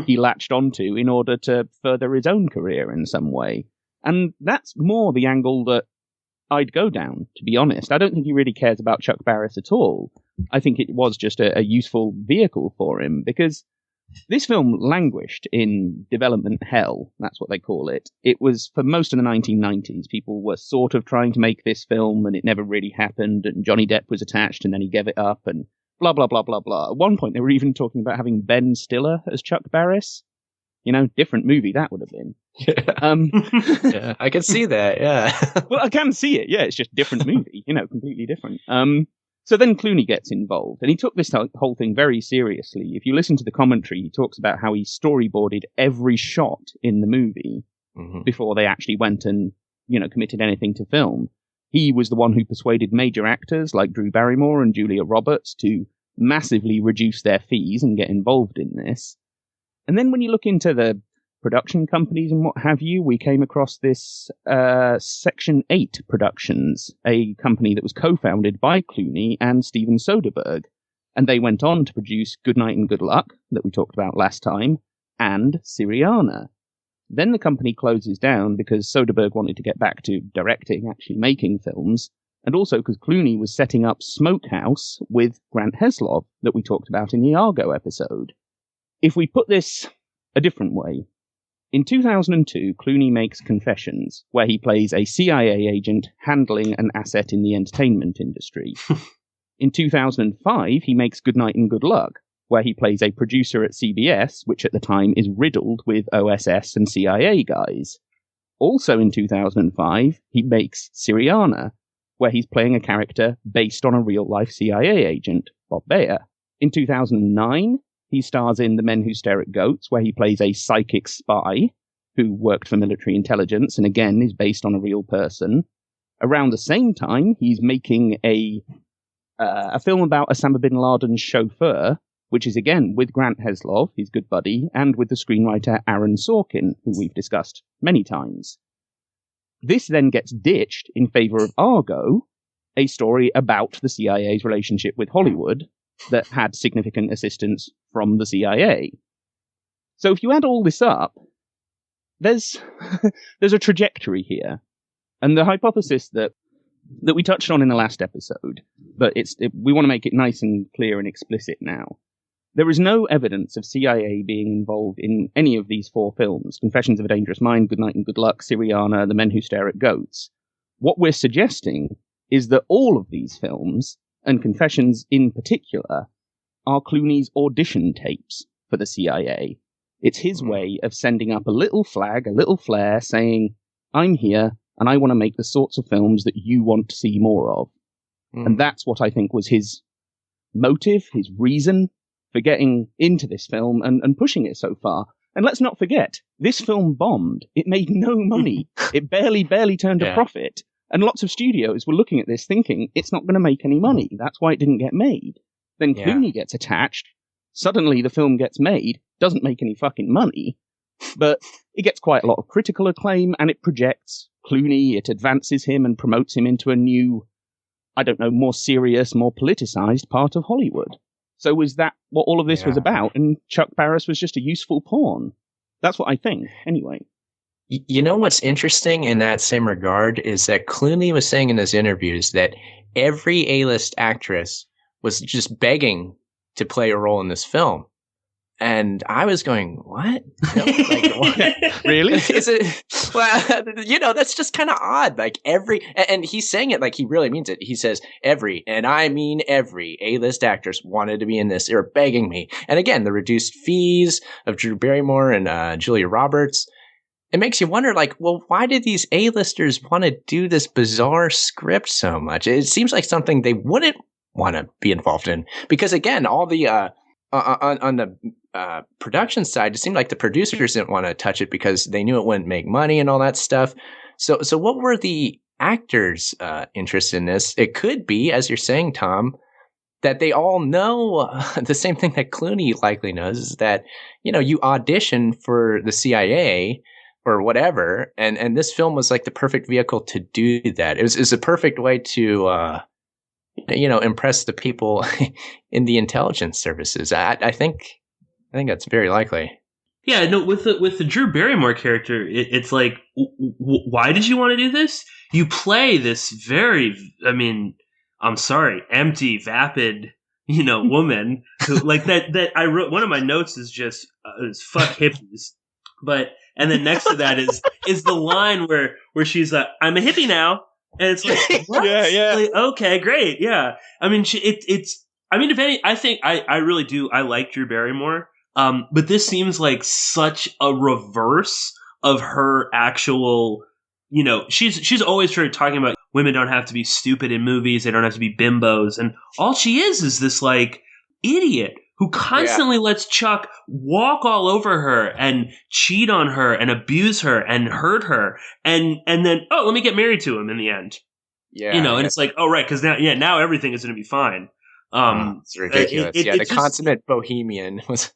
he latched onto in order to further his own career in some way? And that's more the angle that I'd go down, to be honest. I don't think he really cares about Chuck Barris at all. I think it was just a useful vehicle for him, because this film languished in development hell, that's what they call it. It was, for most of the 1990s, people were sort of trying to make this film, and it never really happened, and Johnny Depp was attached, and then he gave it up, and blah, blah, blah, blah, blah. At one point, they were even talking about having Ben Stiller as Chuck Barris. Different movie that would have been. Yeah, I can see that, yeah. Well, I can see it, yeah, it's just a different movie, completely different. So then Clooney gets involved, and he took this whole thing very seriously. If you listen to the commentary, he talks about how he storyboarded every shot in the movie before they actually went and, committed anything to film. He was the one who persuaded major actors like Drew Barrymore and Julia Roberts to massively reduce their fees and get involved in this. And then when you look into the production companies and what have you, we came across this Section 8 Productions, a company that was co-founded by Clooney and Steven Soderbergh. And they went on to produce Good Night and Good Luck, that we talked about last time, and Syriana. Then the company closes down because Soderbergh wanted to get back to directing, actually making films, and also because Clooney was setting up Smokehouse with Grant Heslov, that we talked about in the Argo episode. If we put this a different way, in 2002, Clooney makes Confessions, where he plays a CIA agent handling an asset in the entertainment industry. In 2005, he makes Good Night and Good Luck, where he plays a producer at CBS, which at the time is riddled with OSS and CIA guys. Also in 2005, he makes Syriana, where he's playing a character based on a real-life CIA agent, Bob Bayer. In 2009, he stars in The Men Who Stare at Goats, where he plays a psychic spy who worked for military intelligence and again is based on a real person. Around the same time, he's making a film about Osama bin Laden's chauffeur, which is again with Grant Heslov, his good buddy, and with the screenwriter Aaron Sorkin, who we've discussed many times. This then gets ditched in favor of Argo, a story about the CIA's relationship with Hollywood that had significant assistance from the CIA. So if you add all this up, there's a trajectory here. And the hypothesis that that we touched on in the last episode, but we want to make it nice and clear and explicit now. There is no evidence of CIA being involved in any of these 4 films: Confessions of a Dangerous Mind, Good Night and Good Luck, Syriana, The Men Who Stare at Goats. What we're suggesting is that all of these films, and Confessions in particular, are Clooney's audition tapes for the CIA. It's his way of sending up a little flag, a little flare, saying, I'm here, and I want to make the sorts of films that you want to see more of. And that's what I think was his motive, his reason for getting into this film and pushing it so far. And let's not forget, this film bombed. It made no money. It barely turned a profit. And lots of studios were looking at this thinking, it's not going to make any money. That's why it didn't get made. Then Clooney gets attached. Suddenly the film gets made, doesn't make any fucking money, but it gets quite a lot of critical acclaim, and it projects Clooney, it advances him and promotes him into a new, I don't know, more serious, more politicized part of Hollywood. So was that what all of this was about? And Chuck Barris was just a useful pawn. That's what I think, anyway. You know what's interesting in that same regard is that Clooney was saying in his interviews that every A-list actress was just begging to play a role in this film. And I was going, what? What? Really? Is it? Well, that's just kind of odd. Like and he's saying it like he really means it. He says and I mean every A-list actress wanted to be in this. They were begging me. And again, the reduced fees of Drew Barrymore and Julia Roberts. It makes you wonder, like, well, why did these A-listers want to do this bizarre script so much? It seems like something they wouldn't want to be involved in. Because again, all the on the production side, it seemed like the producers didn't want to touch it because they knew it wouldn't make money and all that stuff. So what were the actors' interests in this? It could be, as you're saying, Tom, that they all know the same thing that Clooney likely knows, is that, you audition for the CIA or whatever, and this film was like the perfect vehicle to do that. It was a perfect way to impress the people in the intelligence services. I think that's very likely. Yeah, no, with the Drew Barrymore character, it's like, why did you want to do this? You play this very, I'm sorry, empty, vapid, woman who, like that I wrote, one of my notes is just is fuck hippies. And then next to that is the line where she's like, I'm a hippie now. And it's like, what? Yeah. Like, okay, great. Yeah. I mean, if any, I think I really do. I like Drew Barrymore. But this seems like such a reverse of her actual, she's always sort of talking about women don't have to be stupid in movies. They don't have to be bimbos. And all she is this like idiot who constantly lets Chuck walk all over her and cheat on her and abuse her and hurt her. And then, let me get married to him in the end. Yeah. And it's like, right. Cause now everything is going to be fine. It's ridiculous. The consummate bohemian was.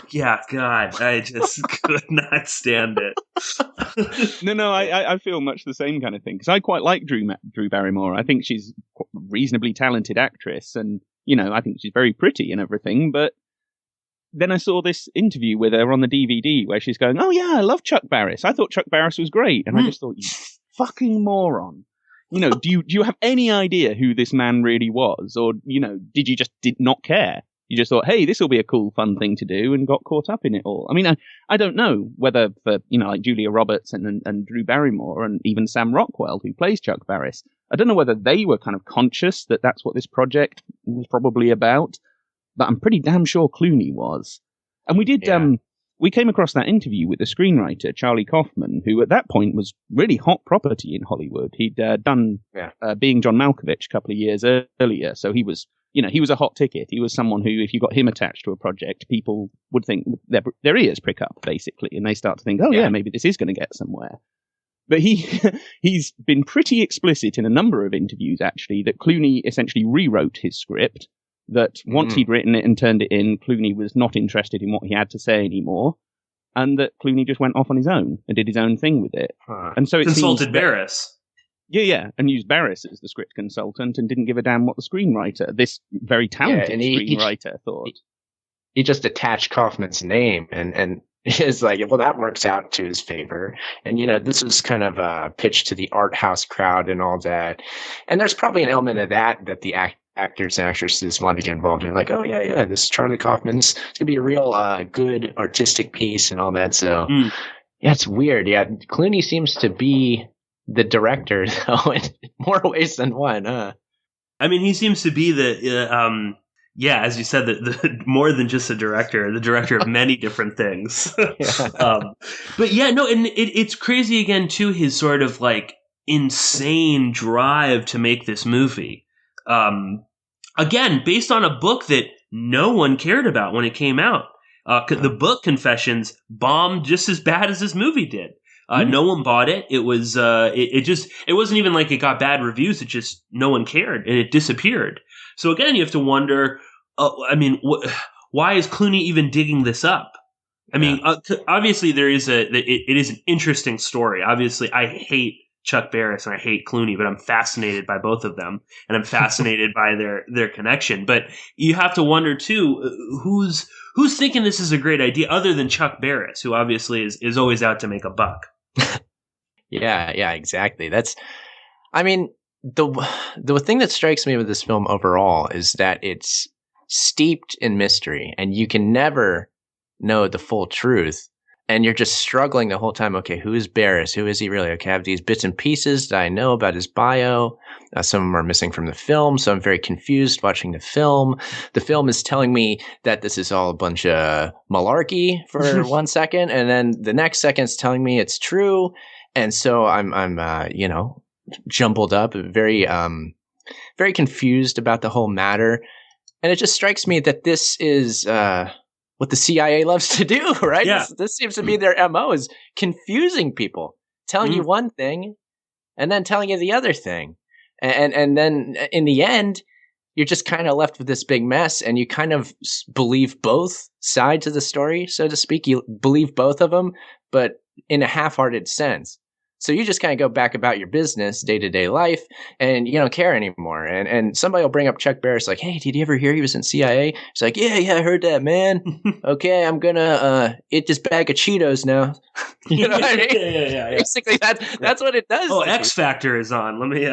Yeah, God, I just could not stand it. No, I feel much the same kind of thing, because I quite like Drew Barrymore. I think she's a reasonably talented actress, and I think she's very pretty and everything. But then I saw this interview with her on the DVD where she's going, "Oh yeah, I love Chuck Barris. I thought Chuck Barris was great," and I just thought, you fucking moron. Do you have any idea who this man really was? Or, did you just not care? You just thought, hey, this will be a cool, fun thing to do, and got caught up in it all. I mean, I don't know whether for, like Julia Roberts and Drew Barrymore and even Sam Rockwell, who plays Chuck Barris, I don't know whether they were kind of conscious that that's what this project was probably about, but I'm pretty damn sure Clooney was. And we did, we came across that interview with the screenwriter, Charlie Kaufman, who at that point was really hot property in Hollywood. He'd done Being John Malkovich a couple of years earlier. So he was, he was a hot ticket. He was someone who, if you got him attached to a project, people would think their ears prick up, basically. And they start to think, maybe this is going to get somewhere. But he's been pretty explicit in a number of interviews, actually, that Clooney essentially rewrote his script. That once he'd written it and turned it in, Clooney was not interested in what he had to say anymore, and that Clooney just went off on his own and did his own thing with it. And so it consulted Barris. Yeah, and used Barris as the script consultant and didn't give a damn what the screenwriter, this very talented screenwriter, thought. He just attached Kaufman's name and It's like, well, that works out to his favor. And, this was kind of a pitch to the art house crowd and all that. And there's probably an element of that the actors and actresses want to get involved in. Like, oh, yeah, this is Charlie Kaufman's. It's going to be a real good artistic piece and all that. So, yeah, it's weird. Yeah, Clooney seems to be the director, though, in more ways than one, huh? I mean, he seems to be as you said, the more than just the director of many different things. But yeah, no, and it's crazy again too, his sort of like insane drive to make this movie. Again, based on a book that no one cared about when it came out. The book Confessions bombed just as bad as this movie did. No one bought it. It was it wasn't even like it got bad reviews. It just no one cared and it disappeared. So again, you have to wonder. Why is Clooney even digging this up? I mean, obviously there is it is an interesting story. Obviously, I hate Chuck Barris and I hate Clooney, but I'm fascinated by both of them, and I'm fascinated by their connection. But you have to wonder too, who's thinking this is a great idea, other than Chuck Barris, who obviously is always out to make a buck. Yeah, exactly. The thing that strikes me with this film overall is that it's steeped in mystery, and you can never know the full truth. And you're just struggling the whole time. Okay, who is Barris? Who is he really? Okay, I have these bits and pieces that I know about his bio. Some of them are missing from the film, so I'm very confused watching the film. The film is telling me that this is all a bunch of malarkey for 1 second, and then the next second it's telling me it's true. And so I'm jumbled up, very confused about the whole matter. And it just strikes me that this is what the CIA loves to do, right? Yeah. This seems to be their MO, is confusing people, telling you one thing and then telling you the other thing. And then in the end, you're just kind of left with this big mess, and you kind of believe both sides of the story, so to speak. You believe both of them, but in a half-hearted sense. So you just kind of go back about your business, day-to-day life, and you don't care anymore. And somebody will bring up Chuck Barris like, hey, did you ever hear he was in CIA? He's like, yeah, I heard that, man. Okay, I'm going to eat this bag of Cheetos now. You know what I mean? Yeah. Basically, that's what it does. Oh, X Factor is on. Let me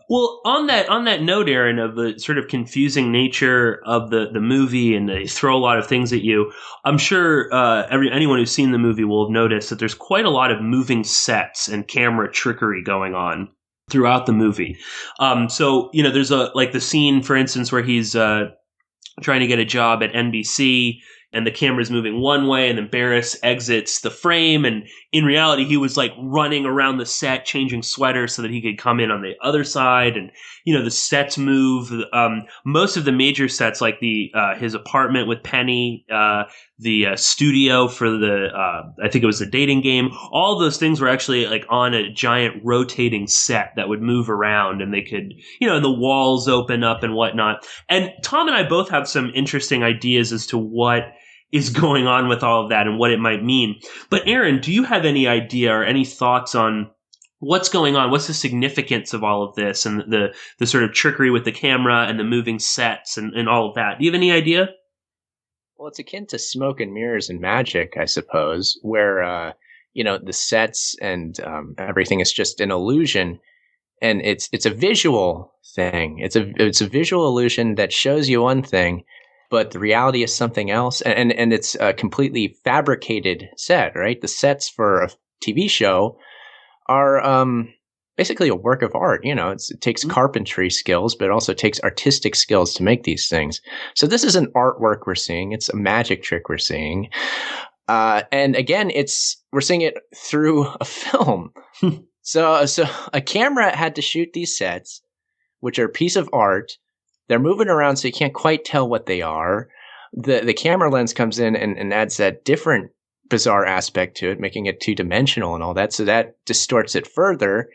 well, on that note, Aaron, of the sort of confusing nature of the movie, and they throw a lot of things at you, I'm sure anyone who's seen the movie will have noticed that there's quite a lot of moving sets and camera trickery going on throughout the movie. So there's the scene, for instance, where he's trying to get a job at NBC, and the camera's moving one way, and then Barris exits the frame, and in reality, he was like running around the set, changing sweaters so that he could come in on the other side, and the sets move. Most of the major sets, like his apartment with Penny, the studio for I think it was the dating game, all those things were actually like on a giant rotating set that would move around, and they could, and the walls open up and whatnot. And Tom and I both have some interesting ideas as to what is going on with all of that and what it might mean. But Aaron, do you have any idea or any thoughts on what's going on? What's the significance of all of this, and the sort of trickery with the camera and the moving sets and all of that? Do you have any idea? Well, it's akin to smoke and mirrors and magic, I suppose, where the sets and everything is just an illusion, and it's a visual thing. It's a visual illusion that shows you one thing, but the reality is something else, and it's a completely fabricated set, right? The sets for a TV show are basically a work of art. It takes carpentry skills, but it also takes artistic skills to make these things. So this is an artwork we're seeing. It's a magic trick we're seeing. And again, we're seeing it through a film. So a camera had to shoot these sets, which are a piece of art. They're moving around, so you can't quite tell what they are. The camera lens comes in and adds that different bizarre aspect to it, making it two-dimensional and all that. So that distorts it further.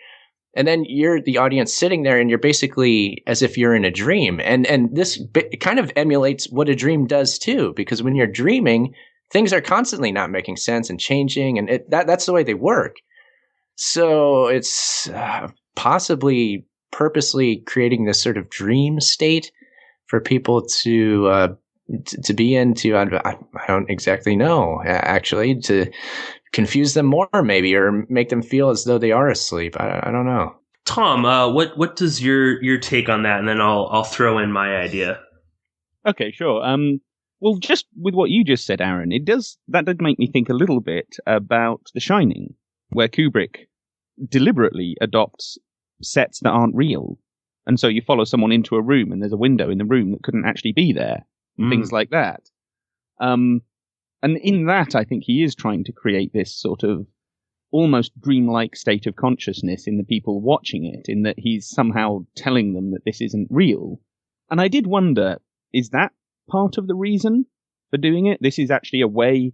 And then you're the audience sitting there, and you're basically as if you're in a dream. And this kind of emulates what a dream does too, because when you're dreaming, things are constantly not making sense and changing, and that's the way they work. So it's possibly purposely creating this sort of dream state for people to to be into? I don't exactly know, actually, to confuse them more maybe, or make them feel as though they are asleep. I don't know. Tom, what does your take on that? And then I'll throw in my idea. Okay, sure. Well, just with what you just said, Aaron, that did make me think a little bit about The Shining, where Kubrick deliberately adopts sets that aren't real. And so you follow someone into a room and there's a window in the room that couldn't actually be there, and things like that. And in that, I think he is trying to create this sort of almost dreamlike state of consciousness in the people watching it, in that he's somehow telling them that this isn't real. And I did wonder, is that part of the reason for doing it? This is actually a way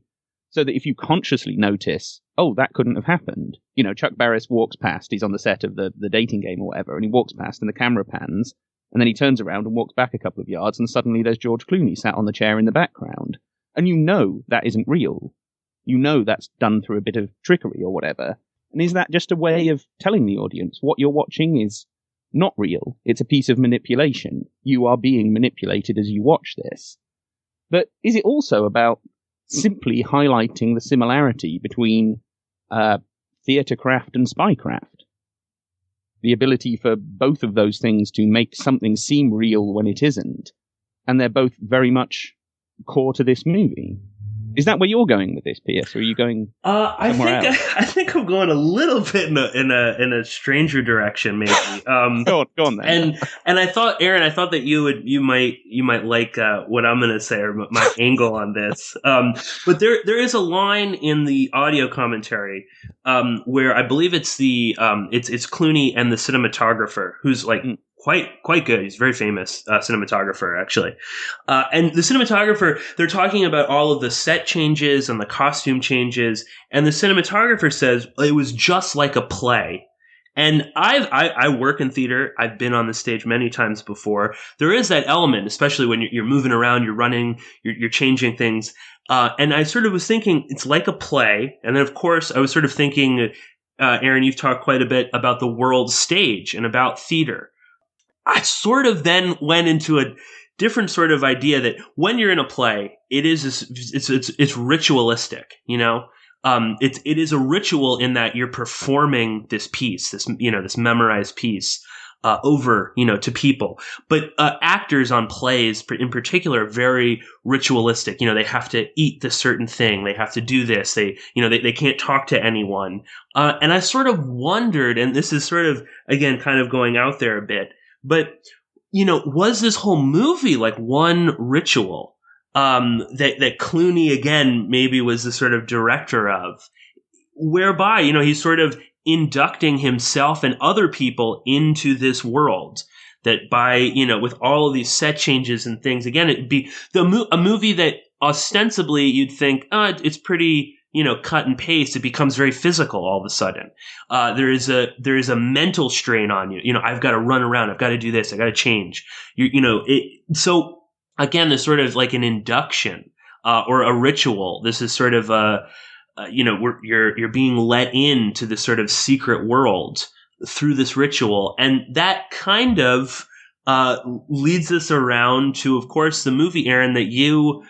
so that if you consciously notice, oh, that couldn't have happened. You know, Chuck Barris walks past, he's on the set of the dating game or whatever, and he walks past and the camera pans, and then he turns around and walks back a couple of yards, and suddenly there's George Clooney sat on the chair in the background. And you know that isn't real. You know that's done through a bit of trickery or whatever. And is that just a way of telling the audience what you're watching is not real? It's a piece of manipulation. You are being manipulated as you watch this. But is it also about simply highlighting the similarity between theatre craft and spycraft? The ability for both of those things to make something seem real when it isn't. And they're both very much core to this movie. Is that where you're going with this, Pierce? Or are you going somewhere else? I think I'm going a little bit in a stranger direction, maybe. Go on then. And I thought, Aaron, that you might like what I'm going to say, or my angle on this. But there is a line in the audio commentary where I believe it's it's Clooney and the cinematographer, who's like quite good. He's a very famous cinematographer, actually. And the cinematographer, they're talking about all of the set changes and the costume changes. And the cinematographer says, it was just like a play. And I work in theater. I've been on the stage many times before. There is that element, especially when you're moving around, you're running, you're changing things. And I sort of was thinking it's like a play. And then, of course, I was sort of thinking, Aaron, you've talked quite a bit about the world stage and about theater. I sort of then went into a different sort of idea that when you're in a play, it's ritualistic, you know? It is a ritual in that you're performing this piece, this memorized piece, over, to people. But, actors on plays in particular are very ritualistic. You know, they have to eat this certain thing. They have to do this. They can't talk to anyone. And I sort of wondered, and this is sort of, again, kind of going out there a bit, but, was this whole movie like one ritual, that Clooney, again, maybe was the sort of director of, whereby, he's sort of inducting himself and other people into this world that by, with all of these set changes and things, again, it'd be a movie that ostensibly you'd think, it's pretty, cut and paste. It becomes very physical all of a sudden. There is a mental strain on you. I've got to run around. I've got to do this. I got to change. So again, there's sort of like an induction, or a ritual. This is sort of you're being let into this sort of secret world through this ritual. And that kind of, leads us around to, of course, the movie, Aaron, that you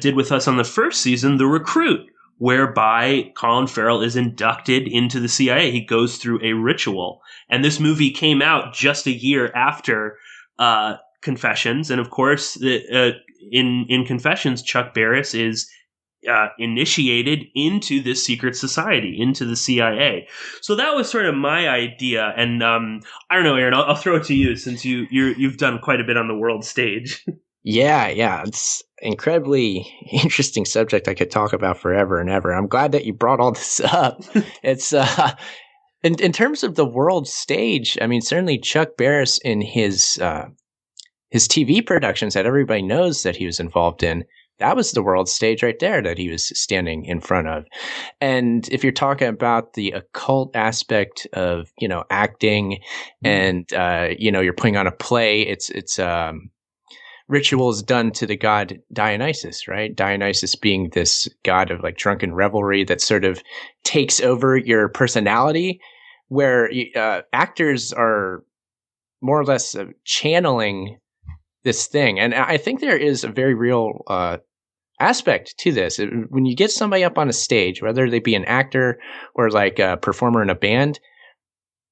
did with us on the first season, The Recruit, whereby Colin Farrell is inducted into the CIA. He goes through a ritual. And this movie came out just a year after Confessions. And of course, in Confessions, Chuck Barris is initiated into this secret society, into the CIA. So that was sort of my idea. And I don't know, Aaron, I'll throw it to you, since you've done quite a bit on the world stage. Yeah. It's incredibly interesting subject I could talk about forever and ever. I'm glad that you brought all this up. It's in terms of the world stage, I mean, certainly Chuck Barris in his TV productions that everybody knows that he was involved in, that was the world stage right there that he was standing in front of. And if you're talking about the occult aspect of, acting and, you're putting on a play, it's rituals done to the god Dionysus, right? Dionysus being this god of like drunken revelry that sort of takes over your personality, where actors are more or less channeling this thing. And I think there is a very real aspect to this. When you get somebody up on a stage, whether they be an actor or like a performer in a band,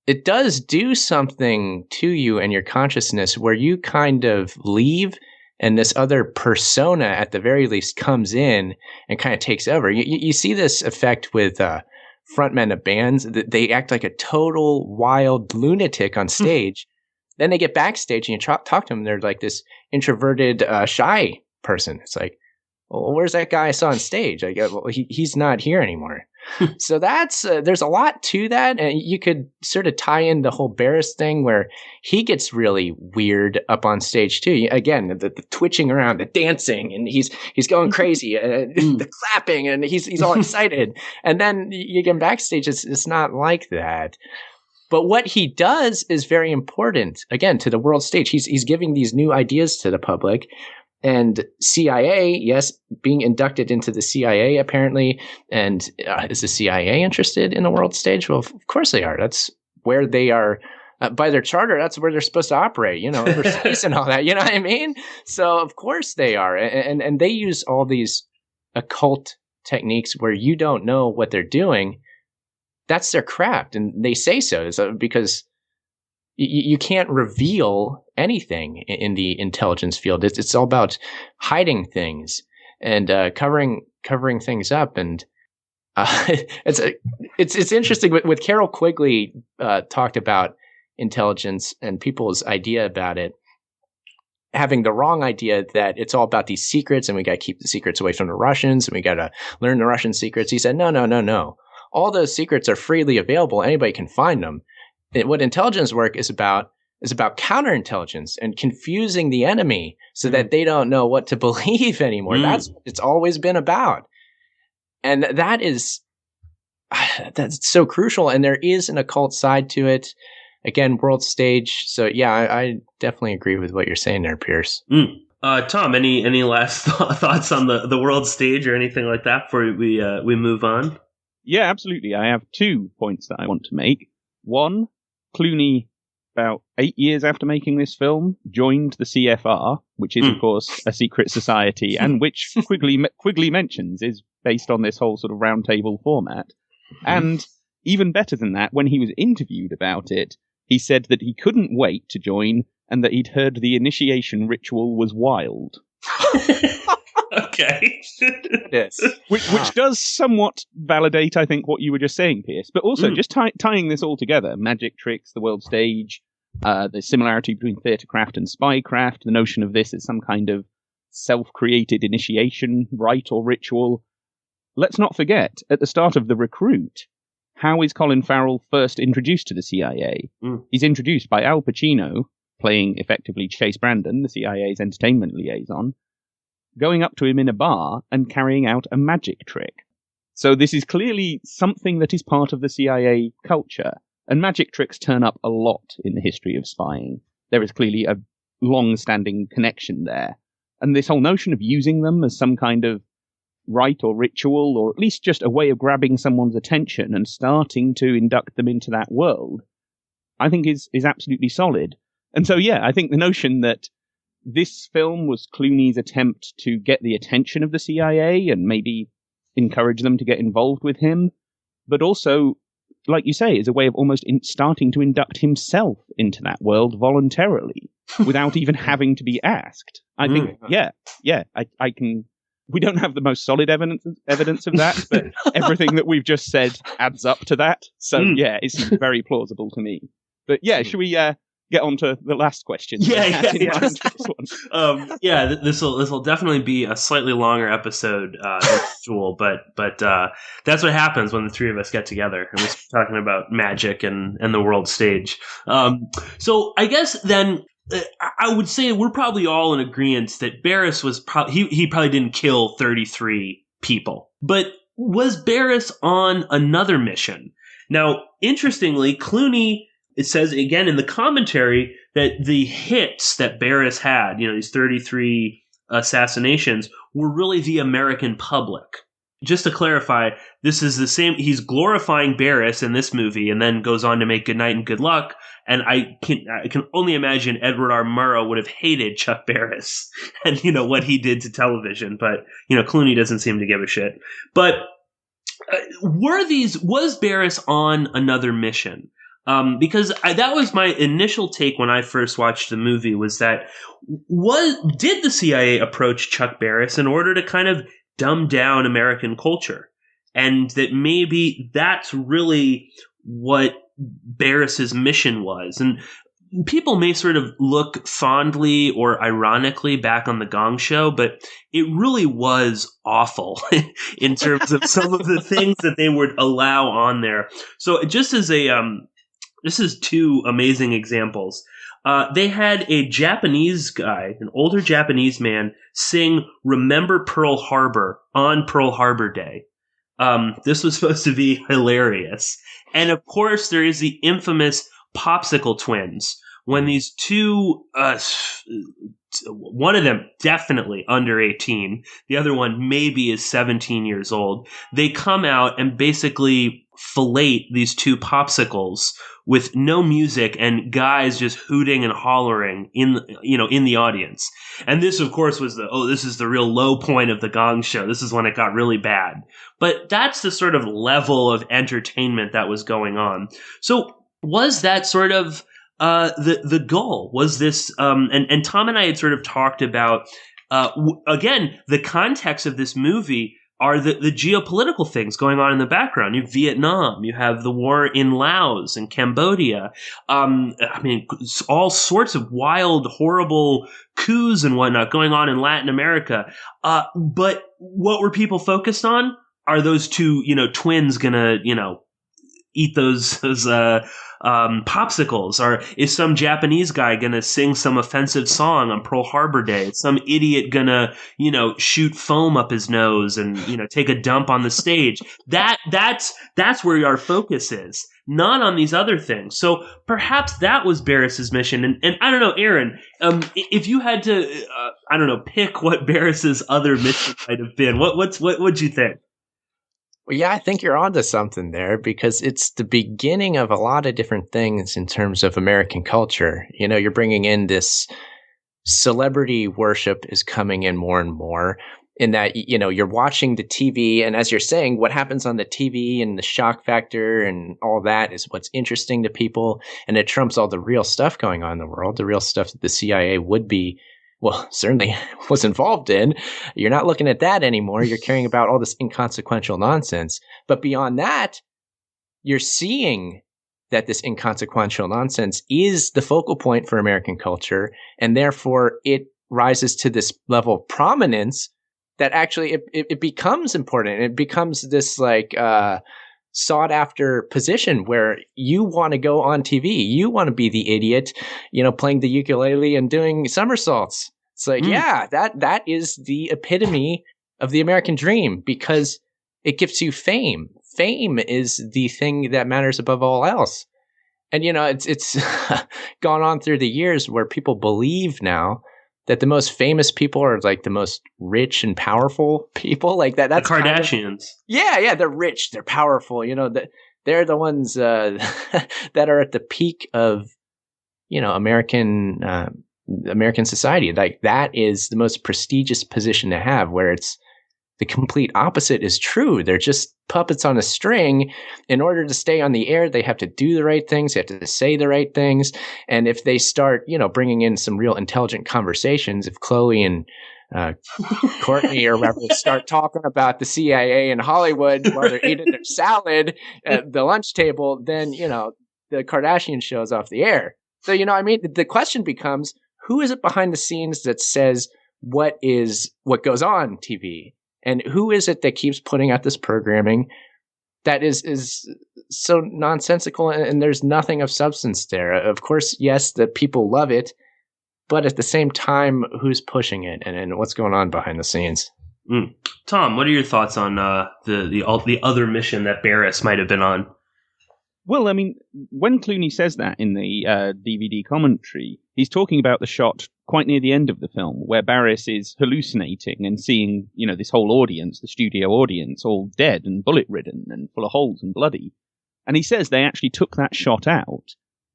it does do something to you and your consciousness where you kind of leave and this other persona at the very least comes in and kind of takes over. You see this effect with frontmen of bands. They act like a total wild lunatic on stage. Then they get backstage and you talk to them. They're like this introverted, shy person. It's like, well, where's that guy I saw on stage? I go, well, he's not here anymore. So that's there's a lot to that, and you could sort of tie in the whole Barris thing where he gets really weird up on stage too. Again, the twitching around, the dancing, and he's going crazy, the clapping, and he's all excited. And then you get him backstage, it's not like that. But what he does is very important. Again, to the world stage, he's giving these new ideas to the public. And CIA, yes, being inducted into the CIA apparently. And is the CIA interested in the world stage? Well, of course they are. That's where they are. By their charter, that's where they're supposed to operate, overseas and all that. You know what I mean? So of course they are. And they use all these occult techniques where you don't know what they're doing. That's their craft. And they say so because you can't reveal anything in the intelligence field. It's all about hiding things and covering things up. And it's interesting. With Carol Quigley talked about intelligence and people's idea about it, having the wrong idea that it's all about these secrets and we got to keep the secrets away from the Russians and we got to learn the Russian secrets. He said, no. All those secrets are freely available. Anybody can find them. What intelligence work is about counterintelligence and confusing the enemy so that they don't know what to believe anymore. That's what it's always been about. And that's so crucial. And there is an occult side to it. Again, world stage. So yeah, I definitely agree with what you're saying there, Pierce. Tom, any last thoughts on the world stage or anything like that before we move on? Yeah, absolutely. I have 2 points that I want to make. One, Clooney, about 8 years after making this film, joined the CFR, which is, of course, a secret society, and which Quigley mentions is based on this whole sort of roundtable format. And even better than that, when he was interviewed about it, he said that he couldn't wait to join and that he'd heard the initiation ritual was wild. Okay. Yes. Which does somewhat validate, I think, what you were just saying, Pierce. But also, just tying this all together, magic tricks, the world stage, the similarity between theatrecraft and spycraft, the notion of this as some kind of self-created initiation, rite or ritual. Let's not forget, at the start of The Recruit, how is Colin Farrell first introduced to the CIA? He's introduced by Al Pacino, playing effectively Chase Brandon, the CIA's entertainment liaison, going up to him in a bar and carrying out a magic trick. So this is clearly something that is part of the CIA culture, and magic tricks turn up a lot in the history of spying. There is clearly a long-standing connection there. And this whole notion of using them as some kind of rite or ritual, or at least just a way of grabbing someone's attention and starting to induct them into that world, I think is absolutely solid. And so, yeah, I think the notion that this film was Clooney's attempt to get the attention of the CIA and maybe encourage them to get involved with him, but also, like you say, is a way of almost starting to induct himself into that world voluntarily without even having to be asked. I think, I can. We don't have the most solid evidence of that, but everything that we've just said adds up to that. So, yeah, it's very plausible to me. But yeah, should we get on to the last question? Yeah. This will definitely be a slightly longer episode than usual, but that's what happens when the three of us get together and we start talking about magic and the world stage. So I guess then I would say we're probably all in agreement that Barris was he probably didn't kill 33 people, but was Barris on another mission? Now, interestingly, Clooney, it says again in the commentary that the hits that Barris had, these 33 assassinations, were really the American public. Just to clarify, this is the same. He's glorifying Barris in this movie, and then goes on to make Good Night and Good Luck. And I can only imagine Edward R. Murrow would have hated Chuck Barris and what he did to television. But Clooney doesn't seem to give a shit. But was Barris on another mission? Because that was my initial take when I first watched the movie. Was that did the CIA approach Chuck Barris in order to kind of dumb down American culture, and that maybe that's really what Barris's mission was? And people may sort of look fondly or ironically back on the Gong Show, but it really was awful in terms of some of the things that they would allow on there. So just as this is two amazing examples. They had a Japanese guy, an older Japanese man, sing "Remember Pearl Harbor" on Pearl Harbor Day. This was supposed to be hilarious. And of course, there is the infamous Popsicle Twins, when these two, one of them definitely under 18, the other one maybe is 17 years old, they come out and basically fillet these two popsicles with no music and guys just hooting and hollering in the audience. And this, of course, was this is the real low point of the Gong Show. This is when it got really bad. But that's the sort of level of entertainment that was going on. So was that sort of the goal? Was this and Tom and I had sort of talked about again, the context of this movie are the geopolitical things going on in the background. You have Vietnam, you have the war in Laos and Cambodia. All sorts of wild, horrible coups and whatnot going on in Latin America. But what were people focused on? Are those two, twins gonna, eat those popsicles? Or is some Japanese guy gonna sing some offensive song on Pearl Harbor Day? Is some idiot gonna, shoot foam up his nose and, take a dump on the stage? That's where our focus is, not on these other things. So perhaps that was Barris's mission. And I don't know, Aaron, if you had to, pick what Barris's other mission might have been, what'd you think? Well, yeah, I think you're onto something there, because it's the beginning of a lot of different things in terms of American culture. You're bringing in this celebrity worship is coming in more and more, in that, you're watching the TV, and as you're saying, what happens on the TV and the shock factor and all that is what's interesting to people, and it trumps all the real stuff going on in the world, the real stuff that the CIA would be, well, certainly was involved in. You're not looking at that anymore. You're caring about all this inconsequential nonsense. But beyond that, you're seeing that this inconsequential nonsense is the focal point for American culture, and therefore it rises to this level of prominence that actually it becomes important. It becomes this sought after position where you want to go on TV. You want to be the idiot, playing the ukulele and doing somersaults. It's like, yeah, that is the epitome of the American dream, because it gives you fame. Fame is the thing that matters above all else. And, it's gone on through the years where people believe now that the most famous people are like the most rich and powerful people, like that. That's the Kardashians. Yeah, they're rich, they're powerful. They're the ones that are at the peak of, American society. Like, that is the most prestigious position to have, where it's the complete opposite is true. They're just puppets on a string. In order to stay on the air, they have to do the right things. They have to say the right things. And if they start, bringing in some real intelligent conversations, if Chloe and Courtney or whoever start talking about the CIA in Hollywood while they're eating their salad at the lunch table, then, the Kardashian show's off the air. So, the question becomes, who is it behind the scenes that says what goes on TV? And who is it that keeps putting out this programming that is so nonsensical, and there's nothing of substance there? Of course, yes, the people love it, but at the same time, who's pushing it and what's going on behind the scenes? Tom, what are your thoughts on the other mission that Barris might have been on? Well, I mean, when Clooney says that in the DVD commentary, he's talking about the shot quite near the end of the film where Barris is hallucinating and seeing, this whole audience, the studio audience, all dead and bullet-ridden and full of holes and bloody. And he says they actually took that shot out,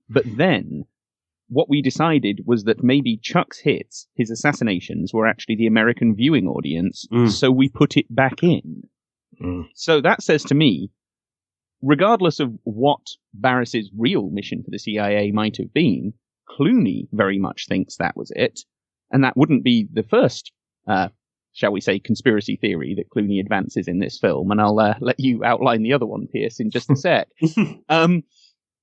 but then what we decided was that maybe Chuck's hits, his assassinations, were actually the American viewing audience, so we put it back in. So that says to me, regardless of what Barris's real mission for the CIA might have been, Clooney very much thinks that was it. And that wouldn't be the first, shall we say, conspiracy theory that Clooney advances in this film. And I'll let you outline the other one, Pierce, in just a sec.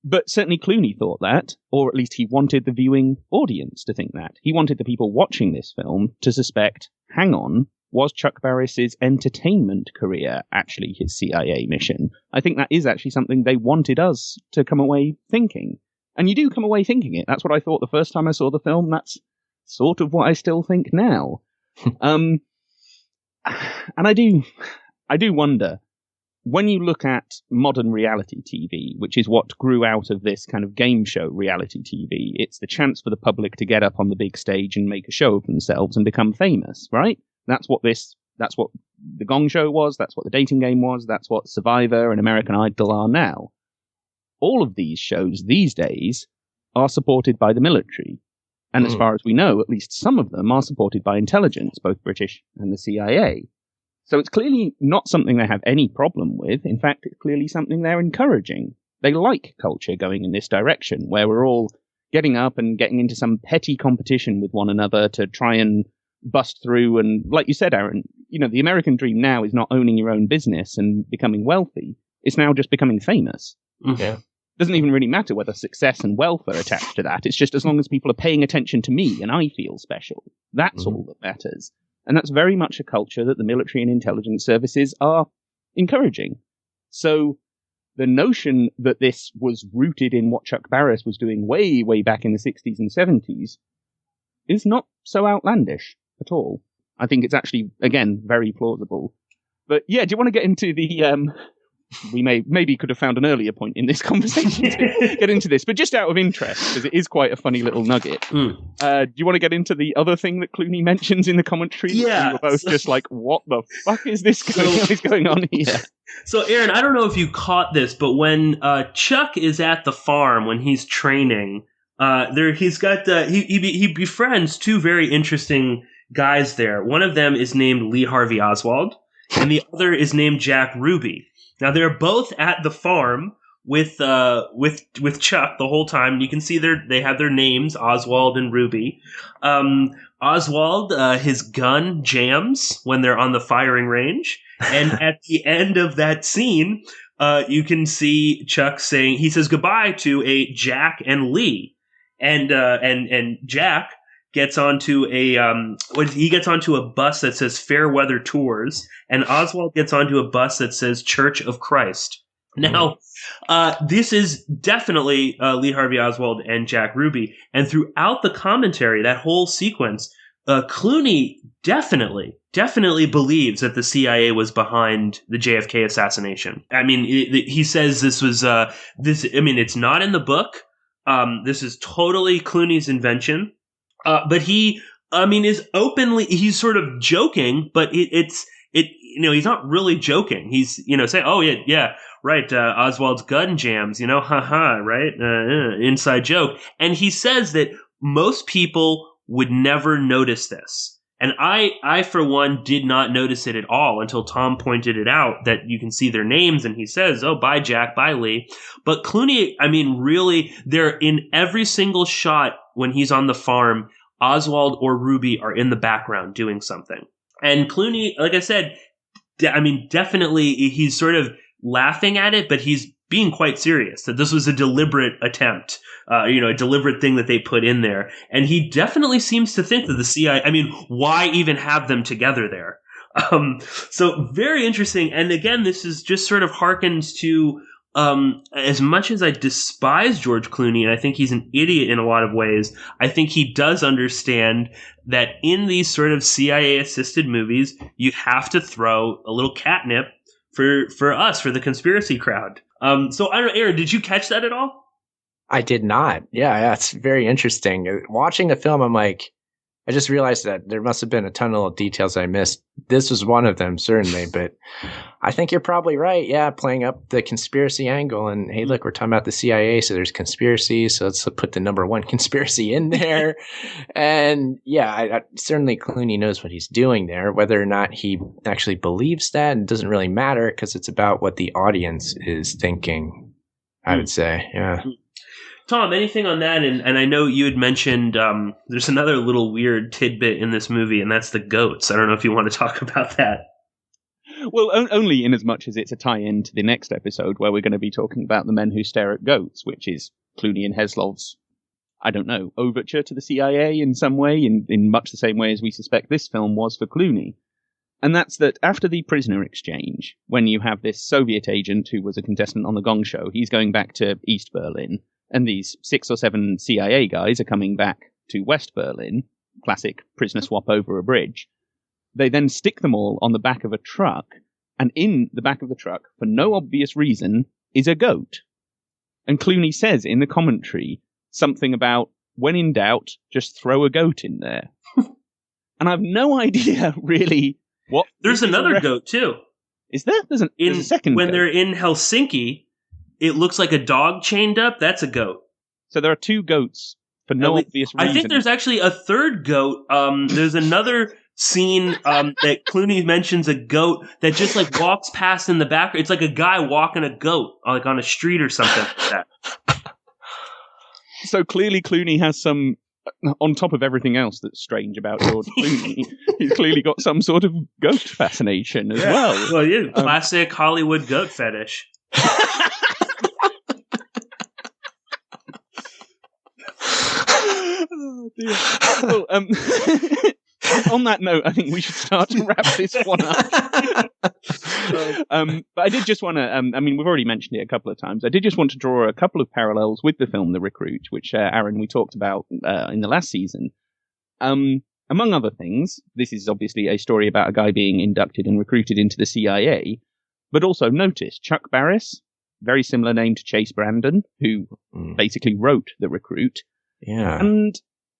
But certainly Clooney thought that, or at least he wanted the viewing audience to think that. He wanted the people watching this film to suspect, hang on, was Chuck Barris's entertainment career actually his CIA mission? I think that is actually something they wanted us to come away thinking. And you do come away thinking it. That's what I thought the first time I saw the film. That's sort of what I still think now. And I do wonder, when you look at modern reality TV, which is what grew out of this kind of game show reality TV, it's the chance for the public to get up on the big stage and make a show of themselves and become famous, right? That's what the Gong Show was, that's what the dating game was, that's what Survivor and American Idol are now. All of these shows these days are supported by the military. And as far as we know, at least some of them are supported by intelligence, both British and the CIA. So it's clearly not something they have any problem with. In fact, it's clearly something they're encouraging. They like culture going in this direction, where we're all getting up and getting into some petty competition with one another to try and bust through. And like you said, Aaron, the American dream now is not owning your own business and becoming wealthy. It's now just becoming famous. Yeah. Doesn't even really matter whether success and wealth are attached to that. It's just as long as people are paying attention to me and I feel special. That's all that matters. And that's very much a culture that the military and intelligence services are encouraging. So the notion that this was rooted in what Chuck Barris was doing way, way back in the 60s and 70s is not so outlandish at all. I think it's actually, again, very plausible. But yeah, do you want to get into the... we maybe could have found an earlier point in this conversation to get into this, but just out of interest, because it is quite a funny little nugget. Do you want to get into the other thing that Clooney mentions in the commentary? Yeah. We were both just like, what the fuck is this going on here? So, Aaron, I don't know if you caught this, but when Chuck is at the farm, when he's training, he's got he befriends two very interesting guys there. One of them is named Lee Harvey Oswald, and the other is named Jack Ruby. Now they're both at the farm with Chuck the whole time. And you can see they have their names, Oswald and Ruby. Oswald, his gun jams when they're on the firing range, and at the end of that scene, you can see Chuck he says goodbye to a Jack and Lee, and Jack gets onto a bus that says Fairweather Tours, and Oswald gets onto a bus that says Church of Christ. Now, this is definitely Lee Harvey Oswald and Jack Ruby, and throughout the commentary, that whole sequence, Clooney definitely believes that the CIA was behind the JFK assassination. I mean, he says this was it's not in the book. This is totally Clooney's invention. But he's he's sort of joking, but he's not really joking. He's, saying, oh yeah, right. Oswald's gun jams, right? Inside joke. And he says that most people would never notice this. And I, for one, did not notice it at all until Tom pointed it out, that you can see their names, and he says, oh, bye, Jack, bye, Lee. But Clooney, really, they're in every single shot when he's on the farm, Oswald or Ruby are in the background doing something. And Clooney, like I said, definitely he's sort of laughing at it, but he's being quite serious, that this was a deliberate attempt, a deliberate thing that they put in there. And he definitely seems to think that the CIA, why even have them together there? So very interesting. And again, this is just sort of harkens to, as much as I despise George Clooney, and I think he's an idiot in a lot of ways, I think he does understand that in these sort of CIA-assisted movies, you have to throw a little catnip for us, for the conspiracy crowd. So I don't know, Aaron, did you catch that at all? I did not. Yeah, it's very interesting. Watching the film, I'm like, I just realized that there must have been a ton of little details I missed. This was one of them, certainly, but I think you're probably right. Yeah, playing up the conspiracy angle. And hey, look, we're talking about the CIA, so there's conspiracy. So let's put the number one conspiracy in there. And yeah, I certainly Clooney knows what he's doing there. Whether or not he actually believes that, it doesn't really matter because it's about what the audience is thinking, I would say. Yeah. Tom, anything on that? And I know you had mentioned there's another little weird tidbit in this movie, and that's the goats. I don't know if you want to talk about that. Well, only in as much as it's a tie-in to the next episode where we're going to be talking about The Men Who Stare at Goats, which is Clooney and Heslov's, I don't know, overture to the CIA in some way, in much the same way as we suspect this film was for Clooney. And that's that after the prisoner exchange, when you have this Soviet agent who was a contestant on the Gong Show, he's going back to East Berlin, and these 6 or 7 CIA guys are coming back to West Berlin, classic prisoner swap over a bridge. They then stick them all on the back of a truck, and in the back of the truck, for no obvious reason, is a goat. And Clooney says in the commentary something about, when in doubt, just throw a goat in there. And I have no idea, really, what... There's another goat, too. Is there? There's a second When goat. they're in Helsinki, it looks like a dog chained up. That's a goat. So there are 2 goats for no obvious reason. I think there's actually a third goat. There's another scene that Clooney mentions a goat that just like walks past in the back. It's like a guy walking a goat like on a street or something like that. So clearly Clooney has some, on top of everything else that's strange about George Clooney, he's clearly got some sort of goat fascination as well. Well, yeah, classic Hollywood goat fetish. Oh, dear. Well, on that note, I think we should start to wrap this one up. But I did just want to, I mean, we've already mentioned it a couple of times. I did just want to draw a couple of parallels with the film The Recruit, which, Aaron, we talked about in the last season. Among other things, this is obviously a story about a guy being inducted and recruited into the CIA. But also notice, Chuck Barris, very similar name to Chase Brandon, who basically wrote The Recruit. Yeah. And,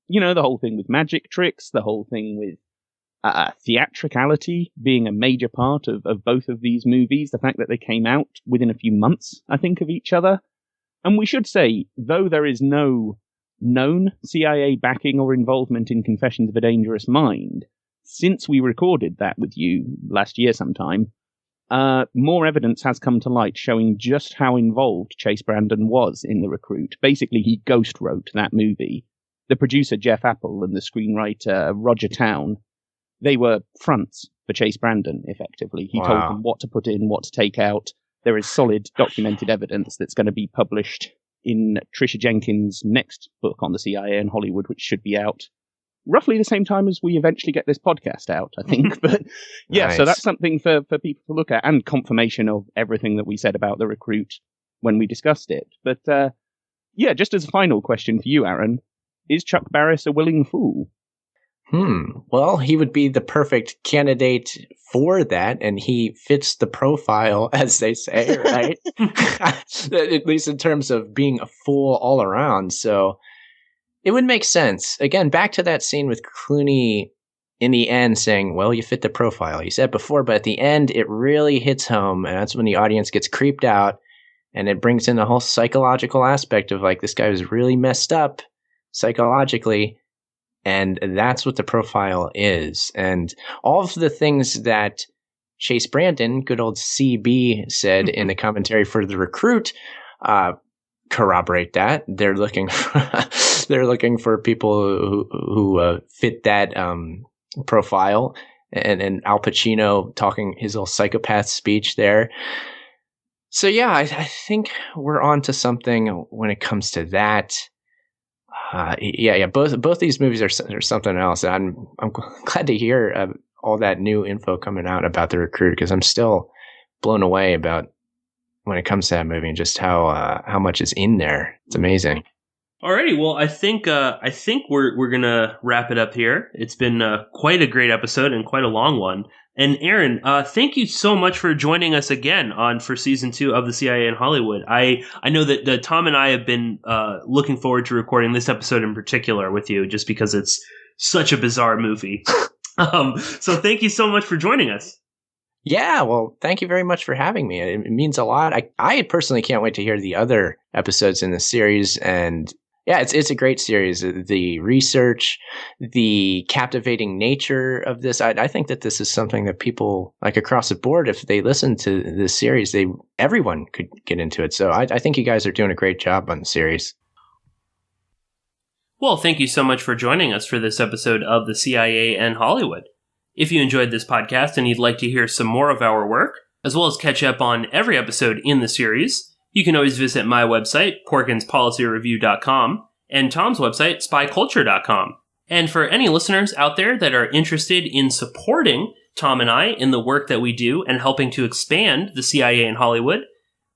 you know, the whole thing with magic tricks, the whole thing with theatricality being a major part of both of these movies, the fact that they came out within a few months, I think, of each other. And we should say, though there is no known CIA backing or involvement in Confessions of a Dangerous Mind, since we recorded that with you last year sometime, more evidence has come to light showing just how involved Chase Brandon was in The Recruit. Basically, he ghost wrote that movie. The producer, Jeff Apple, and the screenwriter, Roger Town, they were fronts for Chase Brandon, effectively. He told them what to put in, what to take out. There is solid documented evidence that's going to be published in Tricia Jenkins' next book on the CIA in Hollywood, which should be out roughly the same time as we eventually get this podcast out, I think. But yeah, nice. So that's something for people to look at, and confirmation of everything that we said about The Recruit when we discussed it. But yeah, just as a final question for you, Aaron, is Chuck Barris a willing fool? Well, he would be the perfect candidate for that, and he fits the profile, as they say, right? At least in terms of being a fool all around. So it would make sense. Again, back to that scene with Clooney in the end saying, well, you fit the profile. You said before, but at the end, it really hits home, and that's when the audience gets creeped out, and it brings in the whole psychological aspect of, like, this guy was really messed up psychologically. And that's what the profile is. And all of the things that Chase Brandon, good old CB, said in the commentary for The Recruit corroborate that. They're looking for people who fit that profile. And Al Pacino talking his little psychopath speech there. So yeah, I think we're on to something when it comes to that. Yeah. Both these movies are something else. I'm glad to hear all that new info coming out about The Recruit, because I'm still blown away about when it comes to that movie and just how much is in there. It's amazing. Alrighty, well, I think we're gonna wrap it up here. It's been quite a great episode and quite a long one. And Aaron, thank you so much for joining us again for season 2 of the CIA in Hollywood. I know that Tom and I have been looking forward to recording this episode in particular with you, just because it's such a bizarre movie. So thank you so much for joining us. Yeah, well, thank you very much for having me. It means a lot. I personally can't wait to hear the other episodes in the series. And yeah, it's a great series. The research, the captivating nature of this. I think that this is something that people like across the board, if they listen to this series, everyone could get into it. So I think you guys are doing a great job on the series. Well, thank you so much for joining us for this episode of the CIA and Hollywood. If you enjoyed this podcast and you'd like to hear some more of our work, as well as catch up on every episode in the series, you can always visit my website, PorkinsPolicyReview.com, and Tom's website, SpyCulture.com. And for any listeners out there that are interested in supporting Tom and I in the work that we do and helping to expand the CIA in Hollywood,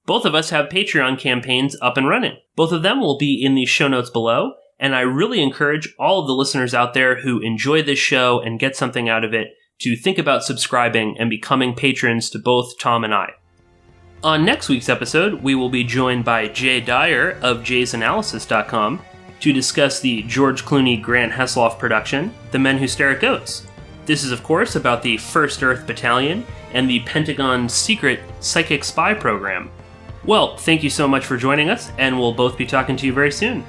both of us have Patreon campaigns up and running. Both of them will be in the show notes below. And I really encourage all of the listeners out there who enjoy this show and get something out of it to think about subscribing and becoming patrons to both Tom and I. On next week's episode, we will be joined by Jay Dyer of jaysanalysis.com to discuss the George Clooney Grant Hesloff production, The Men Who Stare at Goats. This is, of course, about the 1st Earth Battalion and the Pentagon's secret psychic spy program. Well, thank you so much for joining us, and we'll both be talking to you very soon.